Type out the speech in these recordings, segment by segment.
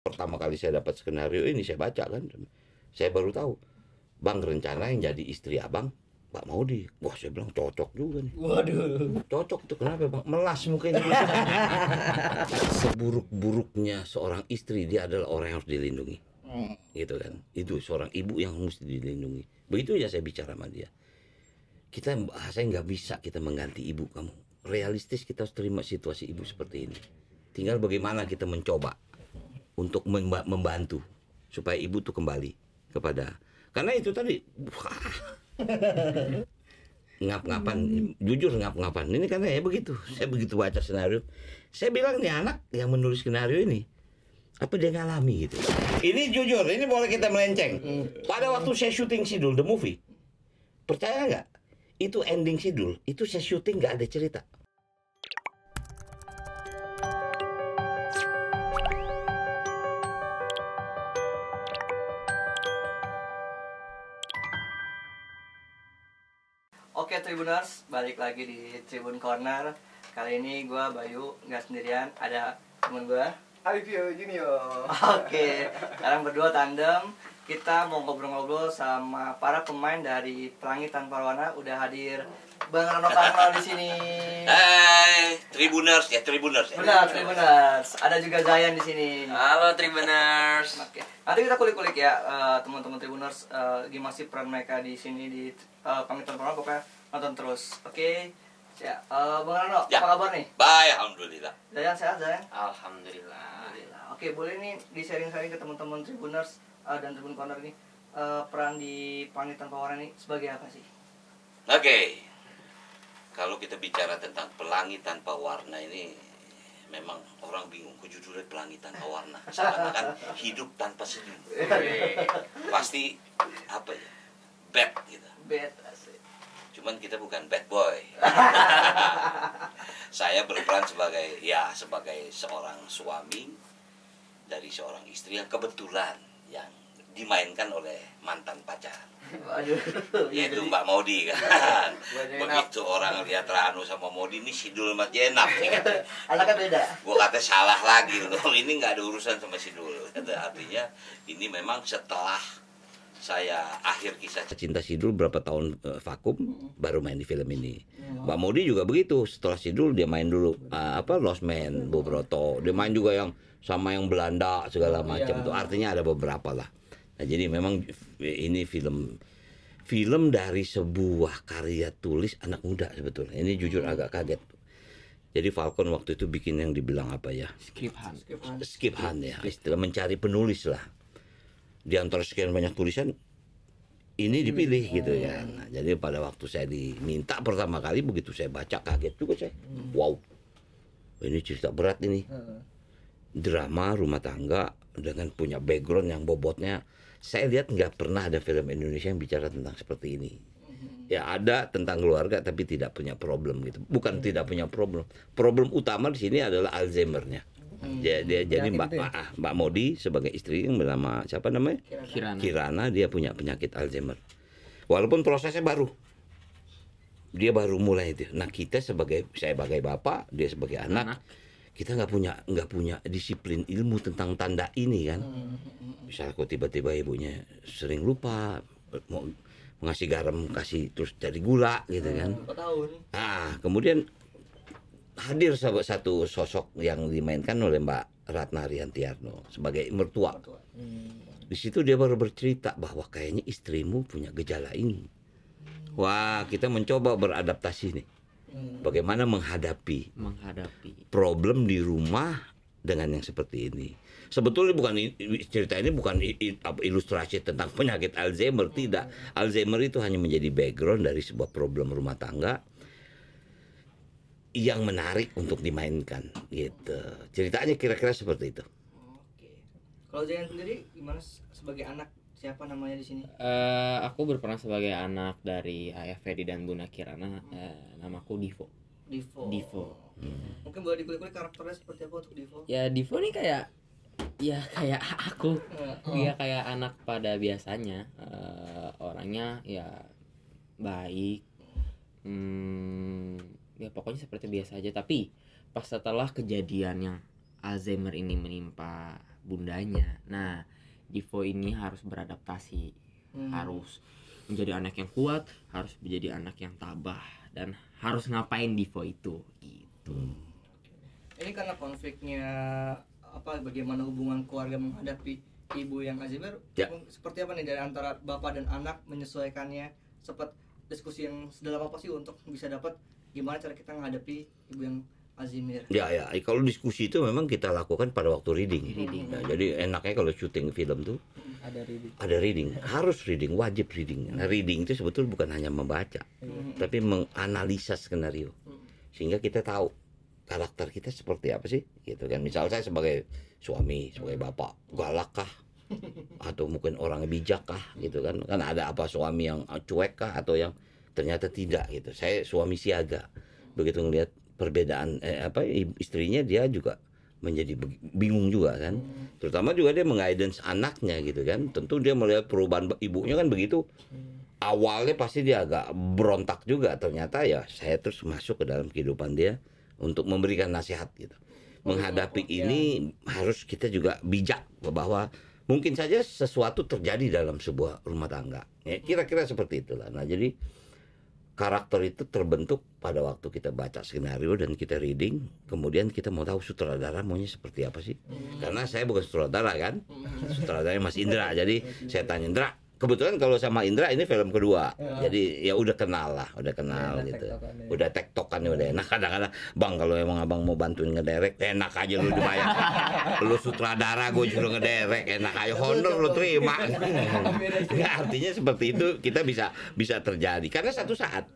Pertama kali saya dapat skenario ini saya baca kan, saya baru tahu Bang rencana yang jadi istri abang Mbak Maudi. Wah saya bilang cocok juga nih. Waduh. Cocok tuh, kenapa Bang? Melas mukanya. Seburuk-buruknya seorang istri dia adalah orang yang harus dilindungi. Gitu kan. Itu seorang ibu yang mesti dilindungi. Begitu ya saya bicara sama dia. Saya nggak bisa kita mengganti ibu kamu. Realistis kita harus terima situasi ibu seperti ini. Tinggal bagaimana kita mencoba untuk membantu supaya ibu tuh kembali kepada, karena itu tadi ngap-ngapan, jujur ngap-ngapan ini karena ya begitu. Saya begitu baca skenario, saya bilang nih anak yang menulis skenario ini apa dia ngalami gitu. Ini jujur, ini boleh kita melenceng. Pada waktu saya syuting Sidul the movie, percaya nggak? Itu ending Sidul, itu saya syuting nggak ada cerita. Oke Tribuners, balik lagi di Tribun Corner. Kali ini gue Bayu, nggak sendirian, ada temen gue Alvio Junior. Oke, sekarang berdua tandem. Kita mau ngobrol-ngobrol sama para pemain dari Pelangi Tanpa Warna. Udah hadir Bang Rano Karno di sini. Hai, Tribuners ya, Tribuners. Benar, Tribuners. Ada juga Zayan di sini. Halo Tribuners. Oke, nanti kita kulik-kulik ya teman-teman Tribuners, gimana sih peran mereka di sini di Pelangi Tanpa Warna. Pokoknya nonton terus. Oke. Ya, Bang Rano, Ya. apa kabar nih? Baik, alhamdulillah. Zayan sehat, Zayan? Alhamdulillah. Oke, boleh nih di-sharing-sharing ke teman-teman Tribuners dan Tribun Corner ini, peran di Pelangi Tanpa Warna ini sebagai apa sih? Oke. Kalau kita bicara tentang Pelangi Tanpa Warna ini, memang orang bingung kok judulnya Pelangi Tanpa Warna. Seakan-akan hidup tanpa senyum. Pasti apa ya? Bad gitu. Bad asik. Cuman kita bukan bad boy. Saya berperan sebagai seorang suami dari seorang istri yang kebetulan yang dimainkan oleh mantan pacar. Waduh. Yaitu Mbak Maudi kan. Begitu orang lihat Rano sama Maudi ini Sidul Mas Jenap nih kata. Anaknya beda. Gua kata salah lagi loh. Ini nggak ada urusan sama Sidul. Artinya ini memang setelah saya akhir kisah cinta Sidul berapa tahun vakum baru main di film ini. Mbak Maudi juga begitu. Setelah Sidul dia main dulu Lost Man, Bobroto. Dia main juga yang sama yang Belanda segala macam tuh. Artinya ada beberapa lah. Nah, jadi memang ini film dari sebuah karya tulis anak muda sebetulnya. Ini jujur agak kaget. Jadi Falcon waktu itu bikin yang dibilang apa ya? Skip hunt ya, istilah mencari penulis lah. Di antara sekian banyak tulisan ini dipilih gitu ya. Nah, jadi pada waktu saya diminta pertama kali begitu saya baca kaget juga saya. Wow. Ini cerita berat ini. Drama rumah tangga dengan punya background yang bobotnya saya lihat nggak pernah ada film Indonesia yang bicara tentang seperti ini. Ya ada tentang keluarga tapi tidak punya problem gitu. Bukan tidak punya problem. Problem utama di sini adalah Alzheimer-nya. Jadi Mbak Maudi sebagai istri yang bernama siapa namanya? Kirana, dia punya penyakit Alzheimer. Walaupun prosesnya baru. Dia baru mulai itu. Nah, saya sebagai bapak, dia sebagai anak. Kita nggak punya disiplin ilmu tentang tanda ini kan. Misalnya kok tiba-tiba ibunya sering lupa mau ngasih garam kasih terus jadi gula gitu kan. Nah kemudian hadir satu sosok yang dimainkan oleh Mbak Ratna Riantiarno sebagai mertua. Di situ dia baru bercerita bahwa kayaknya istrimu punya gejala ini. Wah kita mencoba beradaptasi nih. Bagaimana menghadapi problem di rumah dengan yang seperti ini. Sebetulnya cerita ini bukan ilustrasi tentang penyakit Alzheimer, tidak. Alzheimer itu hanya menjadi background dari sebuah problem rumah tangga yang menarik untuk dimainkan gitu. Ceritanya kira-kira seperti itu. Oke. Kalau Zayan sendiri gimana sebagai anak? Siapa namanya di sini? Aku berperan sebagai anak dari Ayah Fedi dan Bunda Kirana. Namaku Divo. Mungkin boleh dikulik-kulik karakternya seperti apa untuk Divo? Ya Divo nih kayak aku. Dia kayak anak pada biasanya. Orangnya ya baik. Ya pokoknya seperti biasa aja. Tapi pas setelah kejadian yang Alzheimer ini menimpa bundanya. Nah, Divo ini harus beradaptasi, harus menjadi anak yang kuat, harus menjadi anak yang tabah, dan harus ngapain Divo itu gitu. Ini karena konfliknya apa, bagaimana hubungan keluarga menghadapi ibu yang Alzheimer, Ya. seperti apa nih dari antara bapak dan anak menyesuaikannya, sempat diskusi yang sedalam apa sih untuk bisa dapat gimana cara kita menghadapi ibu yang Alzheimer? Ya, kalau diskusi itu memang kita lakukan pada waktu reading. Nah, jadi enaknya kalau syuting film tuh ada reading, harus reading, wajib reading. Nah, reading itu sebetulnya bukan hanya membaca, tapi menganalisa skenario, sehingga kita tahu karakter kita seperti apa sih, gitu kan. Misal saya sebagai suami, sebagai bapak, galak kah? Atau mungkin orang bijak kah, gitu kan. Kan ada apa suami yang cuek kah, atau yang ternyata tidak, gitu. Saya suami siaga. Begitu ngelihat perbedaan istrinya, dia juga menjadi bingung juga kan. Terutama juga dia meng-guidance anaknya, gitu kan. Tentu dia melihat perubahan ibunya kan begitu. Awalnya pasti dia agak berontak juga, ternyata ya saya terus masuk ke dalam kehidupan dia untuk memberikan nasihat gitu. Menghadapi ini harus kita juga bijak bahwa mungkin saja sesuatu terjadi dalam sebuah rumah tangga. Ya, kira-kira seperti itulah. Nah, jadi karakter itu terbentuk pada waktu kita baca skenario dan kita reading, kemudian kita mau tahu sutradara maunya seperti apa sih. Karena saya bukan sutradara kan, sutradaranya Mas Indra. Jadi saya tanya Indra, kebetulan kalau sama Indra ini film kedua, jadi ya udah kenal gitu, udah tektokan, udah enak. Kadang-kadang bang kalau emang abang mau bantuin ngederek, enak aja lu dibayar, lu sutradara gue suruh ngederek, enak aja, honor lu terima. Nggak, artinya seperti itu kita bisa terjadi. Karena satu saat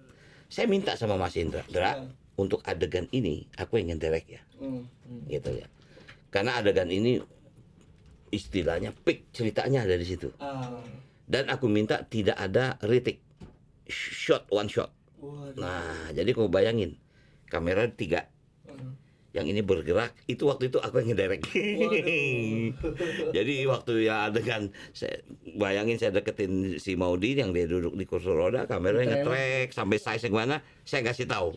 saya minta sama Mas Indra, untuk adegan ini aku yang ngederek ya, gitu ya. Karena adegan ini istilahnya peak ceritanya ada di situ. Dan aku minta tidak ada retake, one shot. Nah, jadi kau bayangin, kamera 3, yang ini bergerak, itu waktu itu aku yang ngederek. Jadi waktu ya adegan, saya bayangin saya deketin si Maudi yang dia duduk di kursi roda, kameranya nge-track sampai size yang mana, saya kasih tahu.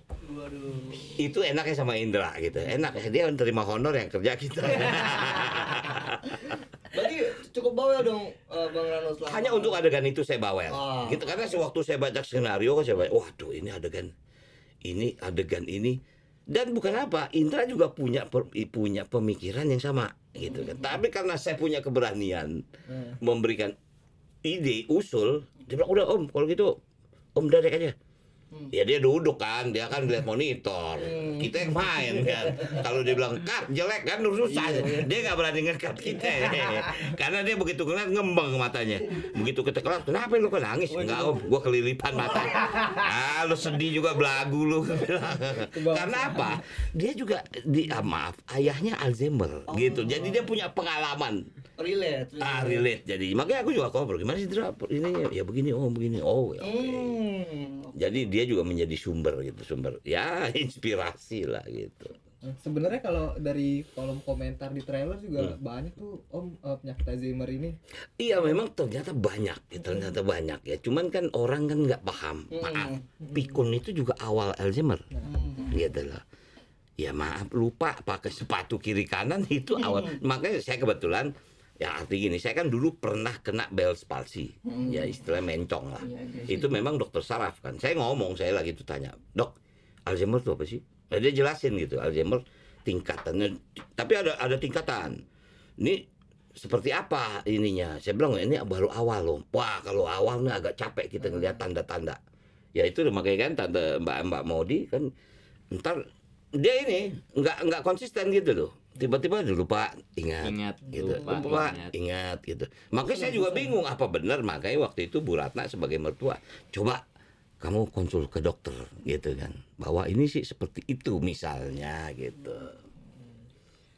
Itu enaknya sama Indra gitu, enak ya, dia menerima honor yang kerja kita. Berarti cukup bawel dong, Bang Rano, selama Hanya untuk adegan itu saya bawel. Gitu, karena sewaktu saya baca skenario saya baca, waduh ini adegan ini. Dan bukan apa, Indra juga punya pemikiran yang sama gitu kan. Tapi karena saya punya keberanian memberikan ide, usul, dia bilang udah Om, kalau gitu Om direct aja. Ya dia duduk kan, dia kan lihat monitor, kita yang main kan. Kalau dia bilang cut jelek kan susah, dia nggak berani nge-cut kita, karena dia begitu ngeliat ngembang matanya. Begitu kita kelar, kenapa lu nangis? Enggak Om, gua kelilipan mata. Lu sedih juga belagu lu. Karena apa? Dia juga maaf, ayahnya Alzheimer gitu, jadi dia punya pengalaman. Relate. Jadi makanya aku juga ngobrol, gimana sih Dra? Ini ya begini, begini. Ya, jadi dia juga menjadi sumber ya inspirasi lah gitu. Sebenarnya kalau dari kolom komentar di trailer juga banyak tuh Om, penyakit Alzheimer ini. Iya memang ternyata banyak ya. Cuman kan orang kan nggak paham. Maaf, pikun itu juga awal Alzheimer. Gitu loh. Ya maaf, lupa pakai sepatu kiri kanan itu awal. Makanya saya kebetulan ya arti gini, saya kan dulu pernah kena Bell's palsy, ya istilah mencong lah. Itu memang dokter saraf kan. Saya lagi tuh tanya, dok, Alzheimer itu apa sih? Nah, dia jelasin gitu, Alzheimer tingkatannya, tapi ada tingkatan. Ini seperti apa ininya? Saya bilang ini baru awal loh. Wah kalau awalnya agak capek kita ngeliat tanda-tanda. Ya itu makanya kan tante Mbak Maudi kan, ntar dia ini nggak konsisten gitu loh. Tiba-tiba lupa ingat gitu. Lupa ingat gitu. Makanya saya juga bingung apa benar, makanya waktu itu Bu Ratna sebagai mertua coba kamu konsul ke dokter gitu kan, bahwa ini sih seperti itu misalnya gitu.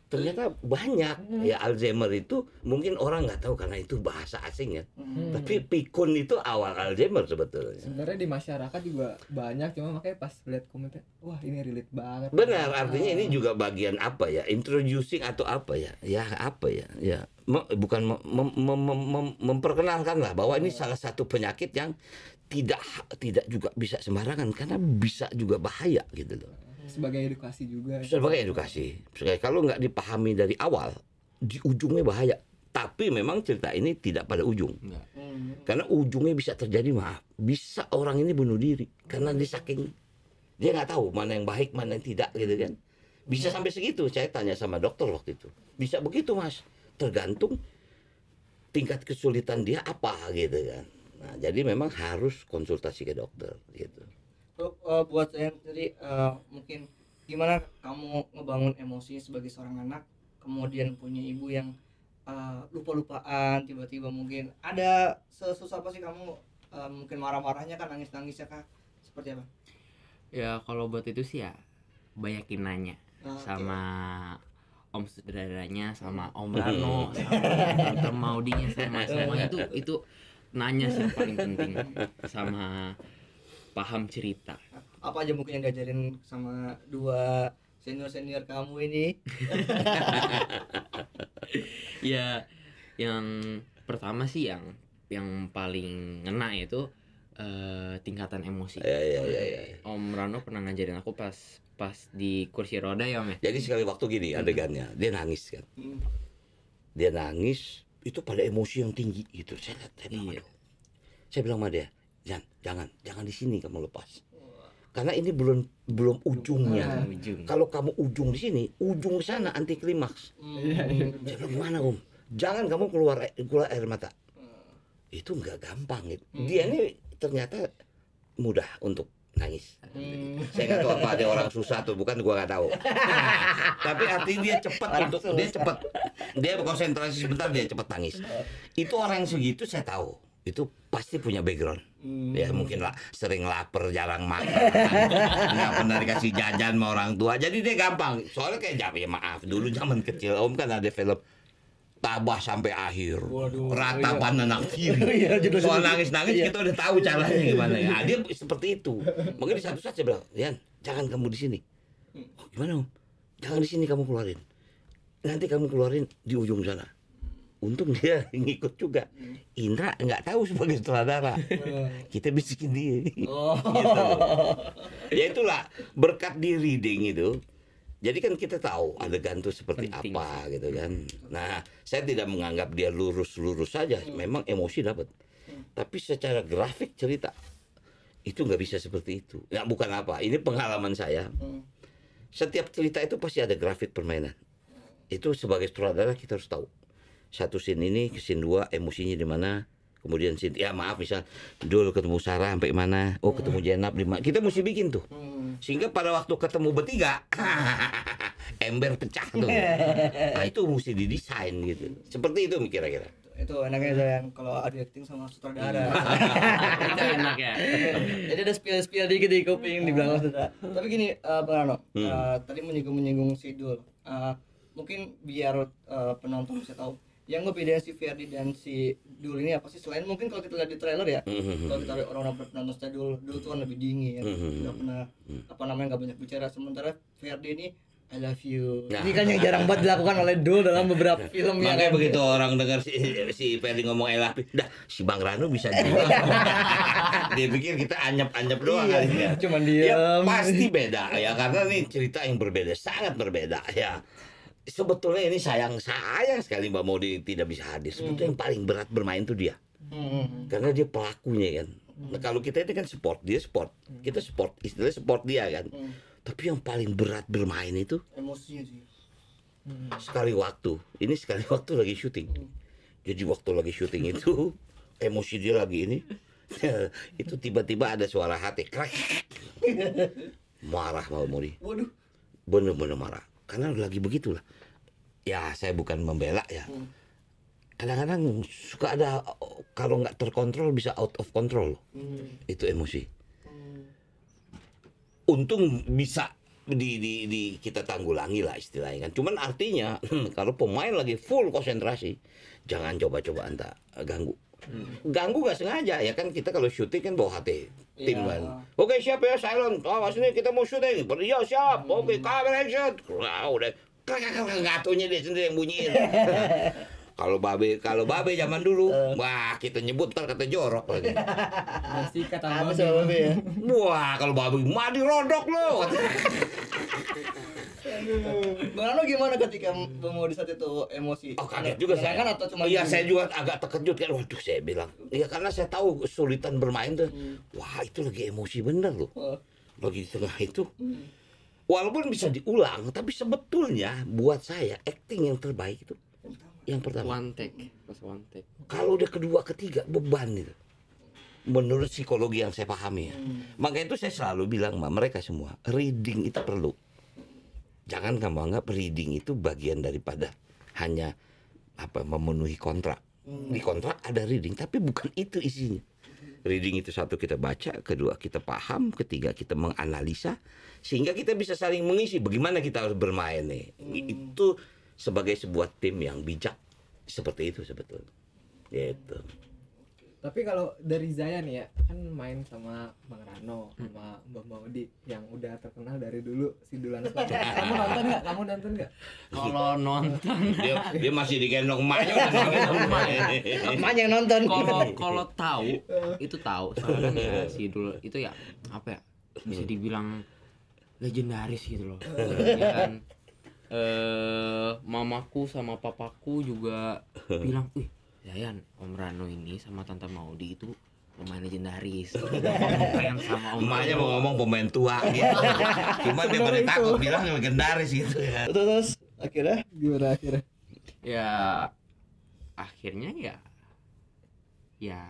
Ternyata banyak ya Alzheimer itu, mungkin orang nggak tahu karena itu bahasa asing ya. Tapi pikun itu awal Alzheimer sebetulnya. Sebenarnya di masyarakat juga banyak, cuma makanya pas lihat komentar, wah ini relate banget. Benar, artinya ini juga bagian apa ya? Introducing atau apa ya? Ya apa ya? Ya bukan memperkenalkan lah bahwa ini salah satu penyakit yang tidak juga bisa sembarangan, karena bisa juga bahaya gitu loh. Sebagai edukasi juga. Sebagai edukasi. Kalau nggak dipahami dari awal, di ujungnya bahaya. Tapi memang cerita ini tidak pada ujung. Enggak. Karena ujungnya bisa terjadi, maaf, bisa orang ini bunuh diri karena dia saking dia nggak tahu mana yang baik mana yang tidak gitu kan. Bisa sampai segitu. Saya tanya sama dokter waktu itu. Bisa begitu, Mas. Tergantung tingkat kesulitan dia apa gitu kan. Nah, jadi memang harus konsultasi ke dokter gitu. Buat saya sendiri mungkin gimana kamu ngebangun emosi sebagai seorang anak, kemudian punya ibu yang lupa-lupaan, tiba-tiba mungkin ada sesusah apa sih kamu, mungkin marah-marahnya kan, nangis-nangisnya kah, seperti apa? Ya kalau buat itu sih ya banyakin nanya sama Om saudaranya, sama Om Rano, sama Tante Maudinya, sama semuanya itu nanya sih yang paling penting, sama paham cerita. Apa aja mungkin yang diajarin sama dua senior kamu ini? Ya yang pertama sih yang paling ngena itu tingkatan emosi. Ya. Om Rano pernah ngajarin aku pas di kursi roda ya Om ya. Jadi sekali waktu gini adegannya, dia nangis kan. Dia nangis itu pada emosi yang tinggi gitu. Saya bilang sama dia, jangan di sini kamu lepas. Karena ini belum ujungnya. Kalau kamu ujung di sini, ujung di sana anti klimaks. Saya bilang, gimana Om? Jangan kamu keluar air mata. Itu nggak gampang gitu. Dia ini ternyata mudah untuk nangis. Saya nggak tahu apa ada orang susah tuh, bukan gua nggak tahu. Tapi artinya dia cepat dia konsentrasi sebentar dia cepat nangis. Itu orang yang segitu saya tahu. Itu pasti punya background. Ya mungkin lah sering lapar, jarang makan, nggak pernah dikasih jajan sama orang tua. Jadi dia gampang. Soalnya kayak ya maaf, dulu zaman kecil Om kan ada film Tabah sampai akhir. Ratapan anak kiri. Soal nangis-nangis kita udah tahu caranya gimana ya. Dia seperti itu. Makanya di satu saat saya bilang, Yan, jangan kamu di sini. Oh, gimana Om? Jangan di sini kamu keluarin. Nanti kamu keluarin di ujung sana. Untung dia ngikut juga. Indra nggak tahu sebagai sutradara. Kita bisikin dia. Gitu. Ya itulah berkat di reading itu. Jadi kan kita tahu adegan itu seperti penting apa gitu kan. Nah, saya tidak menganggap dia lurus-lurus saja. Memang emosi dapat. Tapi secara grafik cerita itu nggak bisa seperti itu. Ya bukan apa. Ini pengalaman saya. Setiap cerita itu pasti ada grafik permainan. Itu sebagai sutradara kita harus tahu. Satu scene ini ke scene 2 emosinya di mana, kemudian scene ya maaf misal Dul ketemu Sarah sampai mana, oh ketemu Jenab di mana, kita mesti bikin tuh sehingga pada waktu ketemu bertiga ember pecah tuh. Nah itu mesti didesain gitu, seperti itu kira-kira. Itu enaknya Zayan kalau ada acting sama sutradara. Itu enak ya. Jadi ada spill dikit di kuping di belakang sutradara. Tapi gini Bang Rano, tadi menyinggung Sidul. Mungkin biar penonton bisa tahu yang ngebedain si Ferdi dan si Dul ini apa sih, selain mungkin kalau kita lihat di trailer ya, kalau kita lihat orang-orang nonton Dul tuh kan lebih dingin, nggak pernah apa namanya nggak banyak bicara, sementara Ferdi ini I love you. Ini kan yang jarang banget dilakukan oleh Dul dalam beberapa film ya. Makanya begitu orang dengar si Ferdi ngomong I love you, dah si Bang Rano bisa juga. Dia pikir kita anyap-anyap doang kali ya. Cuman Ya diam. pasti beda ya, karena ini cerita yang berbeda, sangat berbeda ya. Sebetulnya ini sayang sekali Mbak Maudi tidak bisa hadir. Sebetulnya yang paling berat bermain itu dia. Karena dia pelakunya kan. Nah, kalau kita ini kan support, dia support. Kita support, istilahnya support dia kan. Tapi yang paling berat bermain itu Emosinya sih. sekali waktu. Ini sekali waktu lagi syuting. Jadi waktu lagi syuting itu emosi dia lagi ini. Itu tiba-tiba ada suara hati krek. Marah Mbak Maudi. Waduh. Bener-bener marah. Karena lagi begitulah. Ya saya bukan membela ya. Kadang-kadang suka ada, kalau nggak terkontrol bisa out of control. Itu emosi. Untung bisa kita tanggulangi lah istilahnya kan. Cuman artinya kalau pemain lagi full konsentrasi, jangan coba-coba Anda ganggu. Ganggu nggak sengaja ya kan, kita kalau syuting kan bawa hati tim kan. Oke siap ya, silent. Awas nih kita mau syuting. Ya siap. Oke, camera action. Udah ngatunya dia sendiri yang bunyiin. Kalau babe zaman dulu, wah kita nyebut ntar kata jorok lagi. sikat Apa sama sih babe ya? Wah kalau babe madi rodok lo. Bang Rano gimana ketika mau di saat itu emosi? Oh kaget juga saya. Menyenangkan atau cuma Iya gini? saya juga agak terkejut kan. Waduh saya bilang. Iya karena saya tahu kesulitan bermain tuh. Wah itu lagi emosi bener loh. Oh. Lagi di tengah itu. Walaupun bisa diulang, tapi sebetulnya buat saya acting yang terbaik itu yang pertama. One take, pas one take. Kalau udah kedua, ketiga beban itu. Menurut psikologi yang saya pahami ya. Makanya itu saya selalu bilang sama mereka semua, reading itu perlu. Jangan kamu anggap reading itu bagian daripada hanya memenuhi kontrak. Di kontrak ada reading, tapi bukan itu isinya. Reading itu satu kita baca, kedua kita paham, ketiga kita menganalisa, sehingga kita bisa saling mengisi. Bagaimana kita harus bermain nih? Itu sebagai sebuah tim yang bijak seperti itu sebetulnya. Gitu. Tapi kalau dari Zaya nih ya, kan main sama Bang Rano sama Mbak Maudi yang udah terkenal dari dulu Sidulan Sekolah. Kamu nonton nggak? Kalau nonton, Dia masih digendong emaknya udah sampai rumah. Emaknya yang nonton. kalau tahu itu tahu. Soalnya kan ya si dulu itu ya apa ya? Bisa dibilang legendaris gitu loh. Ya kan. Mamaku sama papaku juga bilang, "Wih, Zayan, Om Rano ini sama Tante Maudi itu pemain legendaris." Fans sama Om Emaknya Rano. mau ngomong pemain tua gitu. Cuma dia pada takut bilang legendaris gitu ya. Terus akhirnya Gimana akhirnya? Ya akhirnya ya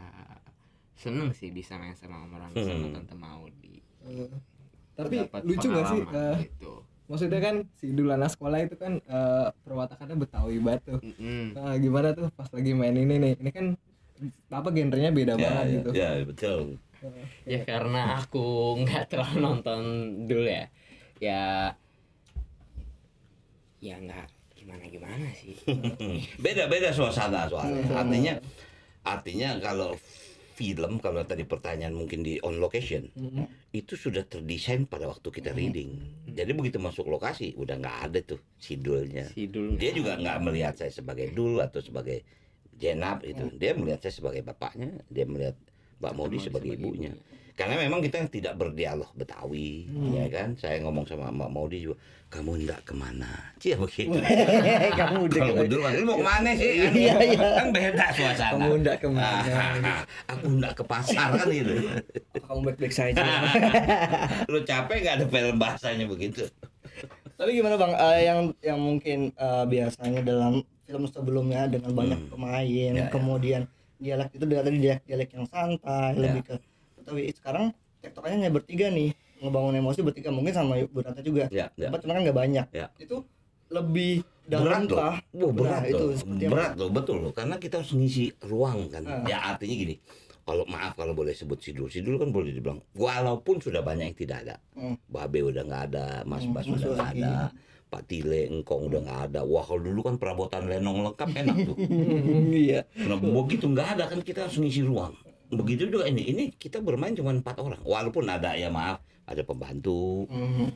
seneng sih bisa main sama Om Rano sama Tante Maudi. Tapi Dapat lucu nggak sih? pengalaman gitu. Maksudnya kan Sidulan Sekolah itu kan perwatakannya Betawi banget tuh. Nah, gimana tuh pas lagi main ini nih? Ini kan apa genrenya beda banget gitu. Ya, betul. Ya karena aku nggak terlalu nonton dulu ya. Ya nggak gimana sih. Beda-beda suasana soalnya. Artinya kalau film, kalau tadi pertanyaan mungkin di on location, itu sudah terdesain pada waktu kita reading. Jadi begitu masuk lokasi udah nggak ada tuh sidulnya. Sidul Dia juga nggak melihat saya sebagai dul atau sebagai jenab itu. Dia melihat saya sebagai bapaknya, dia melihat Mbak Maudi sebagai ibunya. Karena memang kita tidak berdialog Betawi, ya kan? Saya ngomong sama Mbak Maudi juga, kamu hendak kemana? Cia begitu. kamu udah Kalau dulu kan, lu mau kemana sih? Kan beda suasana. Kamu hendak kemana? Aku hendak ke pasar kan gitu. Kamu baik-baik saja. Lu capek nggak ada film bahasanya begitu? Tapi gimana Bang, yang mungkin biasanya dalam film sebelumnya dengan banyak pemain, kemudian dialek itu dari dialek yang santai, lebih ke Betawi. Sekarang tektokannya hanya bertiga nih, ngebangun emosi bertiga, mungkin sama Bu Ranta juga. Tempat cuma kan nggak banyak. Itu lebih dalam kah? Berat itu loh. seperti apa? Berat loh, betul loh. Karena kita harus ngisi ruang kan. Ya artinya gini. Kalau boleh sebut sidul kan boleh dibilang walaupun sudah banyak yang tidak ada. Babe udah nggak ada, Mas Bas udah nggak ada, Pak Tile, Engkong udah nggak ada. Wah kalau dulu kan perabotan lenong lengkap enak tuh. Iya. Nah begitu nggak ada kan kita harus ngisi ruang. Begitu juga ini kita bermain cuma 4 orang. Walaupun ada ya maaf ada pembantu.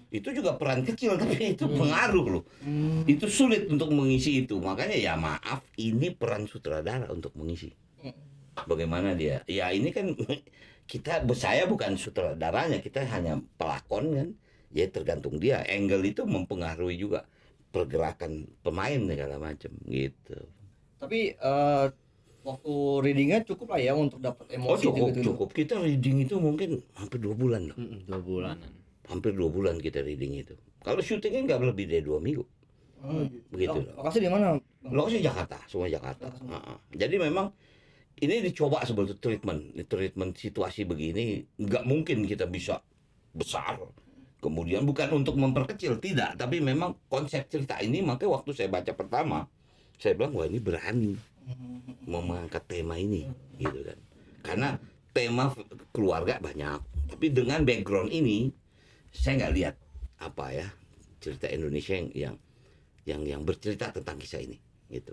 Itu juga peran kecil tapi itu pengaruh loh. Itu sulit untuk mengisi itu. Makanya ya maaf ini peran sutradara untuk mengisi. Bagaimana dia? Ya ini kan saya bukan sutradaranya, kita hanya pelakon kan. Ya tergantung dia. Angle itu mempengaruhi juga pergerakan pemain segala macam gitu. Tapi waktu readingnya cukup lah ya untuk dapat emosi cukup. Kita reading itu mungkin hampir 2 bulan loh. 2 bulanan. Hampir 2 bulan kita reading itu. Kalau syutingnya nggak lebih dari 2 minggu. Begitu. Lokasi di mana? Lokasi Jakarta, semua Jakarta. Jadi memang ini dicoba sebetulnya treatment situasi begini nggak mungkin kita bisa besar. Kemudian bukan untuk memperkecil, tidak. Tapi memang konsep cerita ini makanya waktu saya baca pertama, saya bilang wah ini berani mengangkat tema ini, gitu kan. Karena tema keluarga banyak, tapi dengan background ini saya nggak lihat apa ya cerita Indonesia yang bercerita tentang kisah ini, gitu.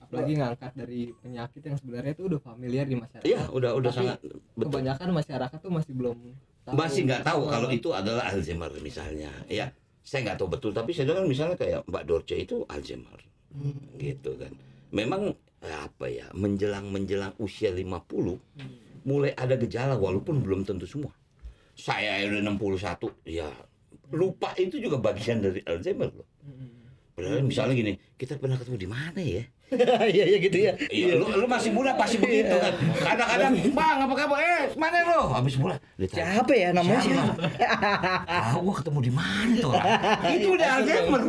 Apalagi ngangkat dari penyakit yang sebenarnya itu udah familiar di masyarakat. Iya, udah Tapi sangat betul. kebanyakan masyarakat tuh masih belum tahu. Masih nggak tahu kalau itu adalah Alzheimer misalnya. Ya, saya nggak tahu betul, tapi saya dengar misalnya kayak Mbak Dorce itu Alzheimer, gitu kan. memang apa ya, menjelang usia 50 mulai ada gejala walaupun belum tentu semua. Saya udah 61, ya lupa itu juga bagian dari Alzheimer loh. Padahal misalnya gini, kita pernah ketemu di mana ya? Iya iya gitu ya. Iya, lu masih muda pasti begitu kan. Kadang-kadang, "Bang, apa kabar? Mana lo?" Habis muda. Siapa ya namanya siapa? Gua ketemu di mana tuh orang? Itu udah Alzheimer.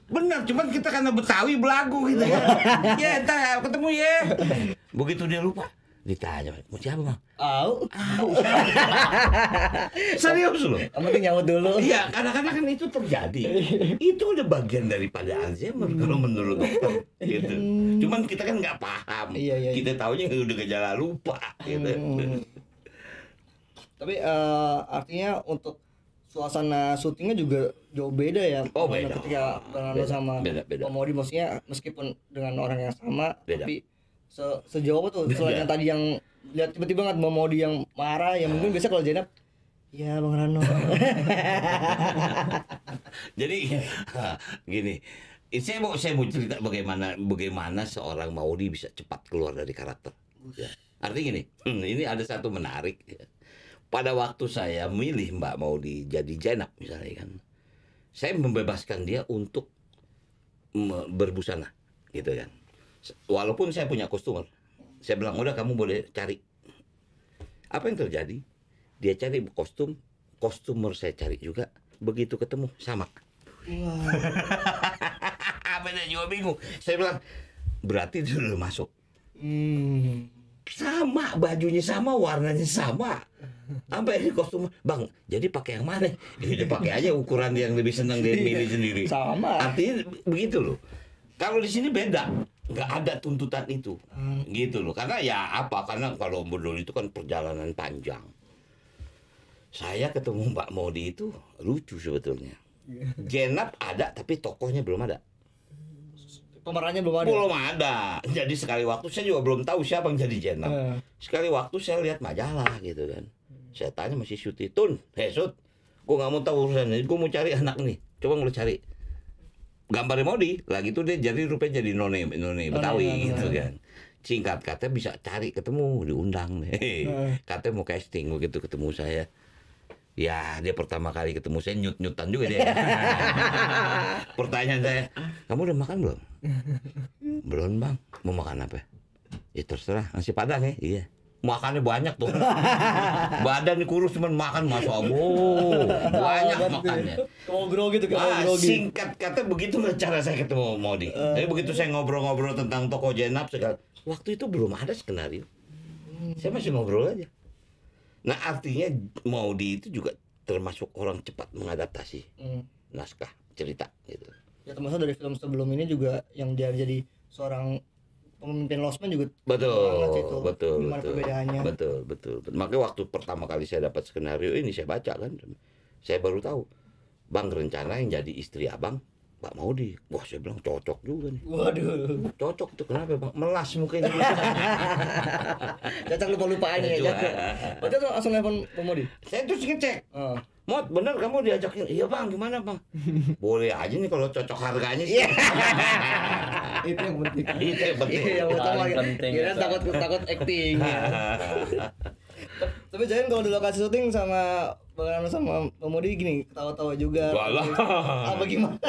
Benar, cuman kita karena Betawi belagu gitu kan. Ya, entar ketemu ya. Begitu dia lupa, ditanya, "Mau siapa, Bang?" Au. Serius loh. Kamu tuh nyaut dulu. Iya, kadang-kadang kan itu terjadi. Itu udah bagian daripada Alzheimer kalau menurut dokter. Gitu. Cuman kita kan nggak paham. Iya. Kita taunya udah gejala lupa. Gitu. Tapi artinya untuk suasana syutingnya juga jauh beda ya. Oh, beda. Ketika Fernando sama Beda. Bang Maudi, maksudnya meskipun dengan orang yang sama, Beda. tapi sejauh apa tuh? Selain yang tadi yang lihat tiba-tiba nggak Bang Maudi yang marah, yang mungkin biasa kalau Zainab, ya Bang Rano. Jadi gini, saya mau cerita bagaimana seorang Maudi bisa cepat keluar dari karakter. Ya. Artinya gini, ini ada satu menarik. Ya. Pada waktu saya milih Mbak Maudi jadi Zainab misalnya kan, saya membebaskan dia untuk berbusana, gitu kan. Walaupun saya punya kostumer, saya bilang udah kamu boleh cari. Apa yang terjadi? Dia cari kostum, kostumer saya cari juga. Begitu ketemu sama. Apa dia juga bingung. Saya bilang berarti dia udah masuk. Sama, bajunya sama, warnanya sama. Sampai ini kostum, Bang, jadi pakai yang mana? Dia pakai aja ukuran yang lebih senang dia milih sendiri. Sama. Artinya begitu loh. Kalau di sini beda, nggak ada tuntutan itu, gitu loh. Karena ya apa? Karena kalau Bodol itu kan perjalanan panjang. Saya ketemu Mbak Maudi itu lucu sebetulnya. Zainab ada, tapi tokohnya belum ada. Pemerannya belum ada. Belum ada. Jadi sekali waktu saya juga belum tahu siapa yang jadi Zainab. Sekali waktu saya lihat majalah gitu kan. Saya tanya masih Suti, Tun, Sut, gue nggak mau tahu urusannya, gue mau cari anak nih. Coba lu cari. Gambarnya Maudi, lagi tuh dia jadi rupanya jadi none Betawi gitu kan. Singkat kata bisa cari ketemu, diundang deh. Katanya mau casting, begitu ketemu saya. Ya dia pertama kali ketemu saya nyut-nyutan juga dia. Pertanyaan saya, kamu udah makan belum? Belum Bang, mau makan apa? Ya terserah, nasi padang ya. Iya. Makannya banyak tuh. Badan kurus cuman makan Masya Allah. Banyak makannya. Kamu grogi gitu, kamu grogi. Singkat kata begitulah cara saya ketemu Maudi. Jadi begitu saya ngobrol-ngobrol tentang tokoh Zainab segala, waktu itu belum ada skenario. Saya masih ngobrol aja. Nah artinya Maudi itu juga termasuk orang cepat mengadaptasi naskah cerita gitu. Ya termasuk dari film sebelum ini juga yang dia jadi seorang pemimpin Losmen juga Betul. Gimana perbedaannya? Betul. Makanya waktu pertama kali saya dapat skenario ini saya baca kan, saya baru tahu, Bang rencana yang jadi istri abang Mbak Maudi. Wah saya bilang cocok juga nih. Waduh. Cocok tuh kenapa Bang? Melas mukanya. Cocok lupa-lupaan ya. Berarti tuh langsung nelfon Bang Maudi. Saya terus ngecek. Mot, bener kamu diajakin? Iya Bang, gimana Bang? Boleh aja nih kalau cocok harganya sih. Itu yang penting. Itu yang penting. Yang utama Paling penting. kira takut acting. Ya. Tapi jangan kalau di lokasi syuting sama Bang Rano sama Bang Maudi gini ketawa-tawa juga. Walah. Apa gimana?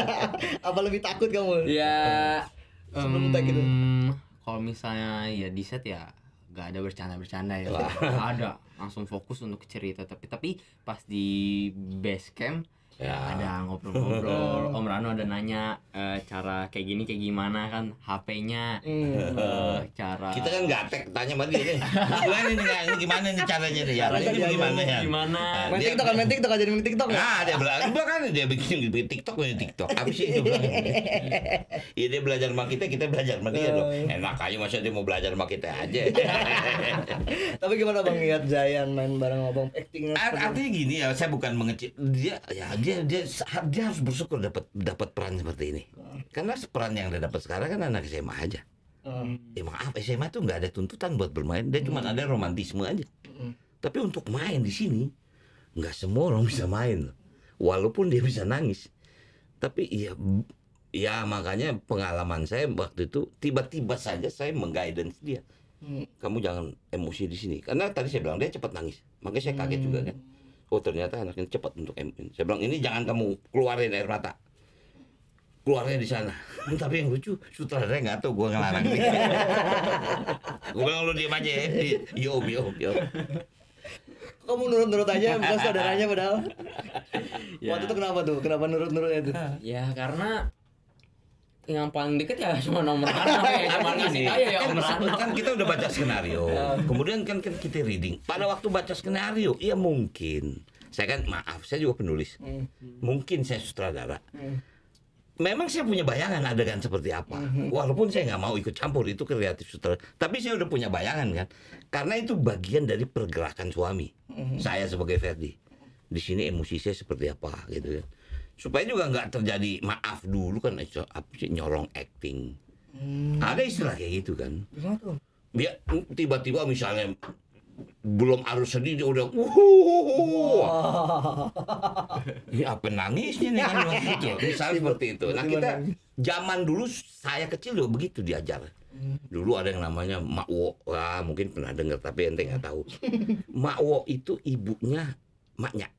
Apa lebih takut kamu? Ya Sebelum tag gitu. kalau misalnya ya di set ya gak ada bercanda ya. Ada langsung fokus untuk cerita, tapi pas di base camp Ya. ada ngobrol-ngobrol. Om Rano ada nanya cara kayak gini kayak gimana kan HP-nya, cara Kita kan gatek tanya sama dia nih. Gimana nih caranya nih? Ya, ini gimana ya? gimana. Main TikTok kan, main TikTok aja main TikTok ya. Ah, dia kan dia bikin TikTok. Apa sih itu bilang? Iya dia belajar sama kita belajar sama dia dong. Enak aja masa dia mau belajar sama kita aja. Tapi gimana Bang lihat Zayan main bareng Abang actingnya? Artinya gini ya, saya bukan mengecil dia harus bersyukur dapat peran seperti ini. Karena peran yang dia dapat sekarang kan anak SMA aja. Ya maaf, SMA tuh nggak ada tuntutan buat bermain, dia cuma ada romantisme aja. Tapi untuk main di sini nggak semua orang bisa main, walaupun dia bisa nangis. Tapi Ya makanya pengalaman saya waktu itu tiba-tiba saja saya mengguidance dia. Kamu jangan emosi di sini. Karena tadi saya bilang dia cepat nangis. Makanya saya kaget juga kan. Oh ternyata anak ini cepat untuk emosi. Saya bilang ini jangan kamu keluarin air mata. Keluarnya di sana. Tapi yang lucu sutradara nggak tahu gue ngelarang dia. Gue bilang lu diam aja ya. Yo. Kamu nurut-nurut aja bukan saudaranya padahal. Waktu itu kenapa tuh? Kenapa nurut-nurutnya tuh? Ya karena yang paling deket ya cuma nomor Rano ya, cuma ngasih tahu ya kan, Om Rano. kan kita udah baca skenario. Kemudian kan kita reading. Pada waktu baca skenario, ya mungkin. Saya kan maaf, saya juga penulis. Mungkin saya sutradara. Memang saya punya bayangan adegan seperti apa. Walaupun saya nggak mau ikut campur, itu kreatif sutradara. Tapi saya udah punya bayangan kan. Karena itu bagian dari pergerakan suami. Saya sebagai Ferdi. Di sini emosi saya seperti apa gitu kan. Supaya juga nggak terjadi maaf dulu kan apa sih nyolong acting. Ada istilah kayak gitu kan. Gimana tuh? Dia tiba-tiba misalnya belum arus sedih dia udah ini apa nangisnya nih kan gitu. Misalnya seperti itu. Nah kita zaman dulu saya kecil juga begitu diajar. Dulu ada yang namanya Mak Wo. Wah, mungkin pernah dengar tapi ente nggak tahu. Mak Wo itu ibunya maknya.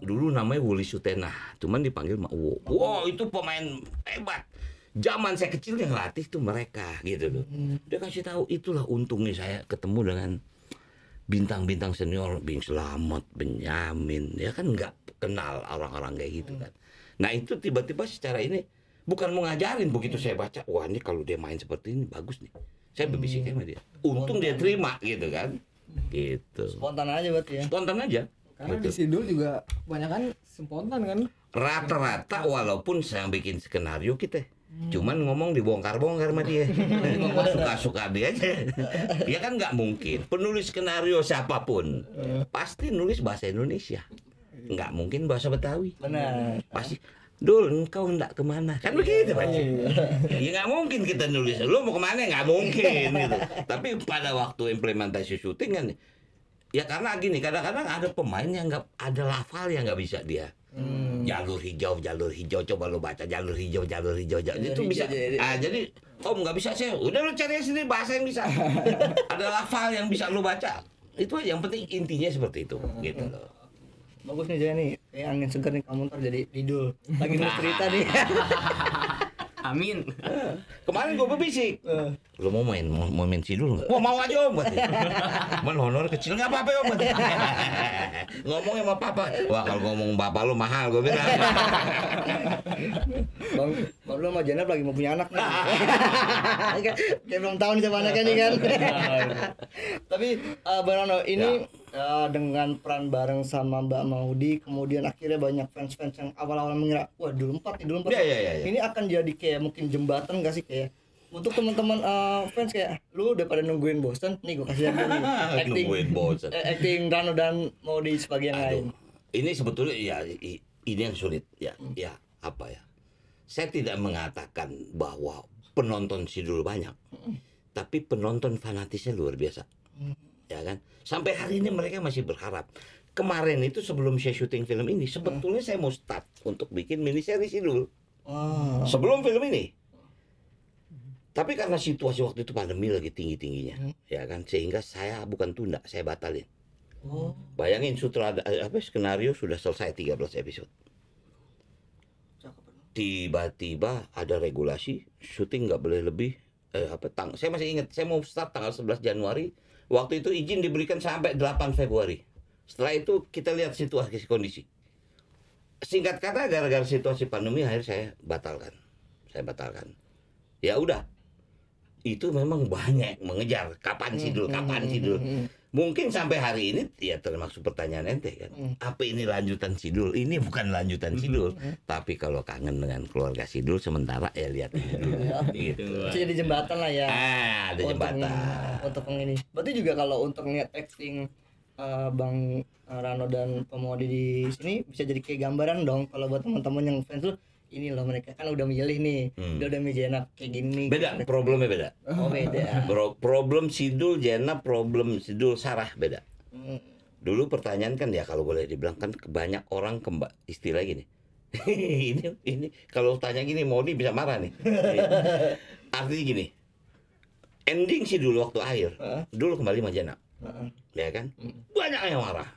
Dulu namanya Wuli Sutena, cuman dipanggil Mak Wo. Wow, itu pemain hebat. Zaman saya kecil yang latih tuh mereka gitu loh. Dia kasih tahu itulah untungnya saya ketemu dengan bintang-bintang senior, Bing Slamet, Benyamin. Ya kan nggak kenal orang-orang kayak gitu kan. Nah itu tiba-tiba secara ini bukan mau ngajarin, begitu saya baca, wah ini kalau dia main seperti ini bagus nih. Saya berbisik sama dia. Untung dia terima gitu kan. Gitu. Spontan aja berarti ya. Spontan aja. Karena di Sidul juga kebanyakan spontan kan. Rata-rata walaupun saya bikin skenario kita cuman ngomong dibongkar-bongkar sama dia. Suka-suka dia aja. Ya kan nggak mungkin. Penulis skenario siapapun pasti nulis bahasa Indonesia. Nggak mungkin bahasa Betawi. Benar. Pasti Dul, engkau hendak kemana? Kan begitu Pak. Ya nggak mungkin kita nulis. Lu mau kemana? Nggak mungkin gitu. Tapi pada waktu implementasi syuting kan, ya karena gini, kadang-kadang ada pemain yang nggak ada lafal yang nggak bisa dia. Jalur hijau, coba lu baca jalur hijau. Itu bisa. Jadi Om nggak bisa sih. Udah lu cari sendiri bahasa yang bisa. Ada lafal yang bisa lu baca. Itu yang penting intinya seperti itu, gitu loh. Bagus nih Jaya nih, kayak angin segar nih kamu ntar jadi Didul. Lagi nulis cerita nih. Amin. Kemarin gue berbisik. Lu mau main Sidul nggak? Wah mau aja Om. Man honor kecil nggak apa-apa Om. Ngomong sama papa. Wah kalau ngomong bapak lu mahal gue bilang. Bang lu sama Jenab lagi mau punya anak nih. Kayak belum tahu nih sama anaknya nih kan. Tapi Bang Rano ini dengan peran bareng sama Mbak Maudi, kemudian akhirnya banyak fans-fans yang awal-awal mengira, wah Dul 4 nih, Dul 4. Iya. Ini akan jadi kayak mungkin jembatan gak sih kayak untuk teman-teman fans kayak lu udah pada nungguin bosan nih gue kasih nih acting Nungguin bosan. acting Rano dan Maudi sebagai yang lain. Ini sebetulnya ya ini yang sulit ya. Ya apa ya? Saya tidak mengatakan bahwa penonton Sidul banyak, tapi penonton fanatisnya luar biasa. Ya kan? Sampai hari ini mereka masih berharap. Kemarin itu sebelum saya syuting film ini, sebetulnya saya mau start untuk bikin miniseries Sidul. Sebelum film ini. Tapi karena situasi waktu itu pandemi lagi tinggi-tingginya, ya kan, sehingga saya bukan tunda, saya batalin. Bayangin skenario sudah selesai 13 episode. Tiba-tiba ada regulasi syuting nggak boleh lebih saya masih ingat, saya mau start tanggal 11 Januari. Waktu itu izin diberikan sampai 8 Februari. Setelah itu kita lihat situasi kondisi. Singkat kata gara-gara situasi pandemi akhirnya saya batalkan. Ya udah. Itu memang banyak mengejar kapan Sidul. Mungkin sampai hari ini ya termasuk pertanyaan ente kan. Apa ini lanjutan Sidul? Ini bukan lanjutan Sidul. Tapi kalau kangen dengan keluarga Sidul sementara ya lihat ini dulu. Gitu. Itu jadi jembatan lah ya. Ada jembatan. Untuk yang ini. Berarti juga kalau untuk ngeliat acting Bang Rano dan Pemodi di sini bisa jadi kayak gambaran dong kalau buat teman-teman yang fans tuh ini loh mereka kan udah milih nih. Dia udah milih Jenab kayak gini. Beda, problemnya beda. Oh beda. Problem Sidul Jenab, problem Sidul Sarah beda. Dulu pertanyaan kan ya kalau boleh dibilang kan banyak orang istilah gini. ini kalau tanya gini Modi bisa marah nih. Artinya gini, ending sih dulu waktu akhir, dulu kembali Majenap, ya kan? Banyak yang marah.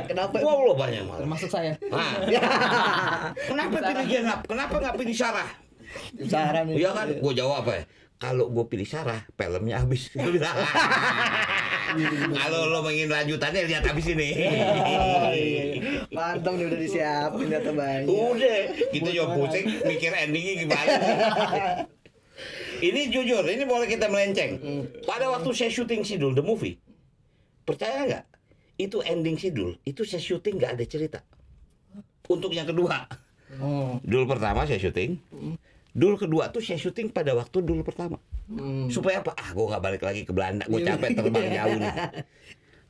Kenapa? Wow, banyak yang marah. Termasuk saya. Nah, kenapa pilih Jenap? Kenapa nggak pilih Sarah? Sarah nih. Iya kan? Gue jawab apa ya? Kalau gue pilih Sarah, filmnya habis. Kalau lo ingin lanjutannya lihat habis ini. Mantap nih udah disiapin data banyak. Udah, kita juga pusing mikir endingnya gimana. Ini jujur, ini boleh kita melenceng. Pada waktu saya syuting Sidul the movie, percaya nggak? Itu ending Sidul, itu saya syuting nggak ada cerita. Untuk yang kedua, Dul pertama saya syuting. Dul kedua tuh saya syuting pada waktu Dul pertama. Supaya apa? Gue nggak balik lagi ke Belanda, gue capek terbang jauh nih.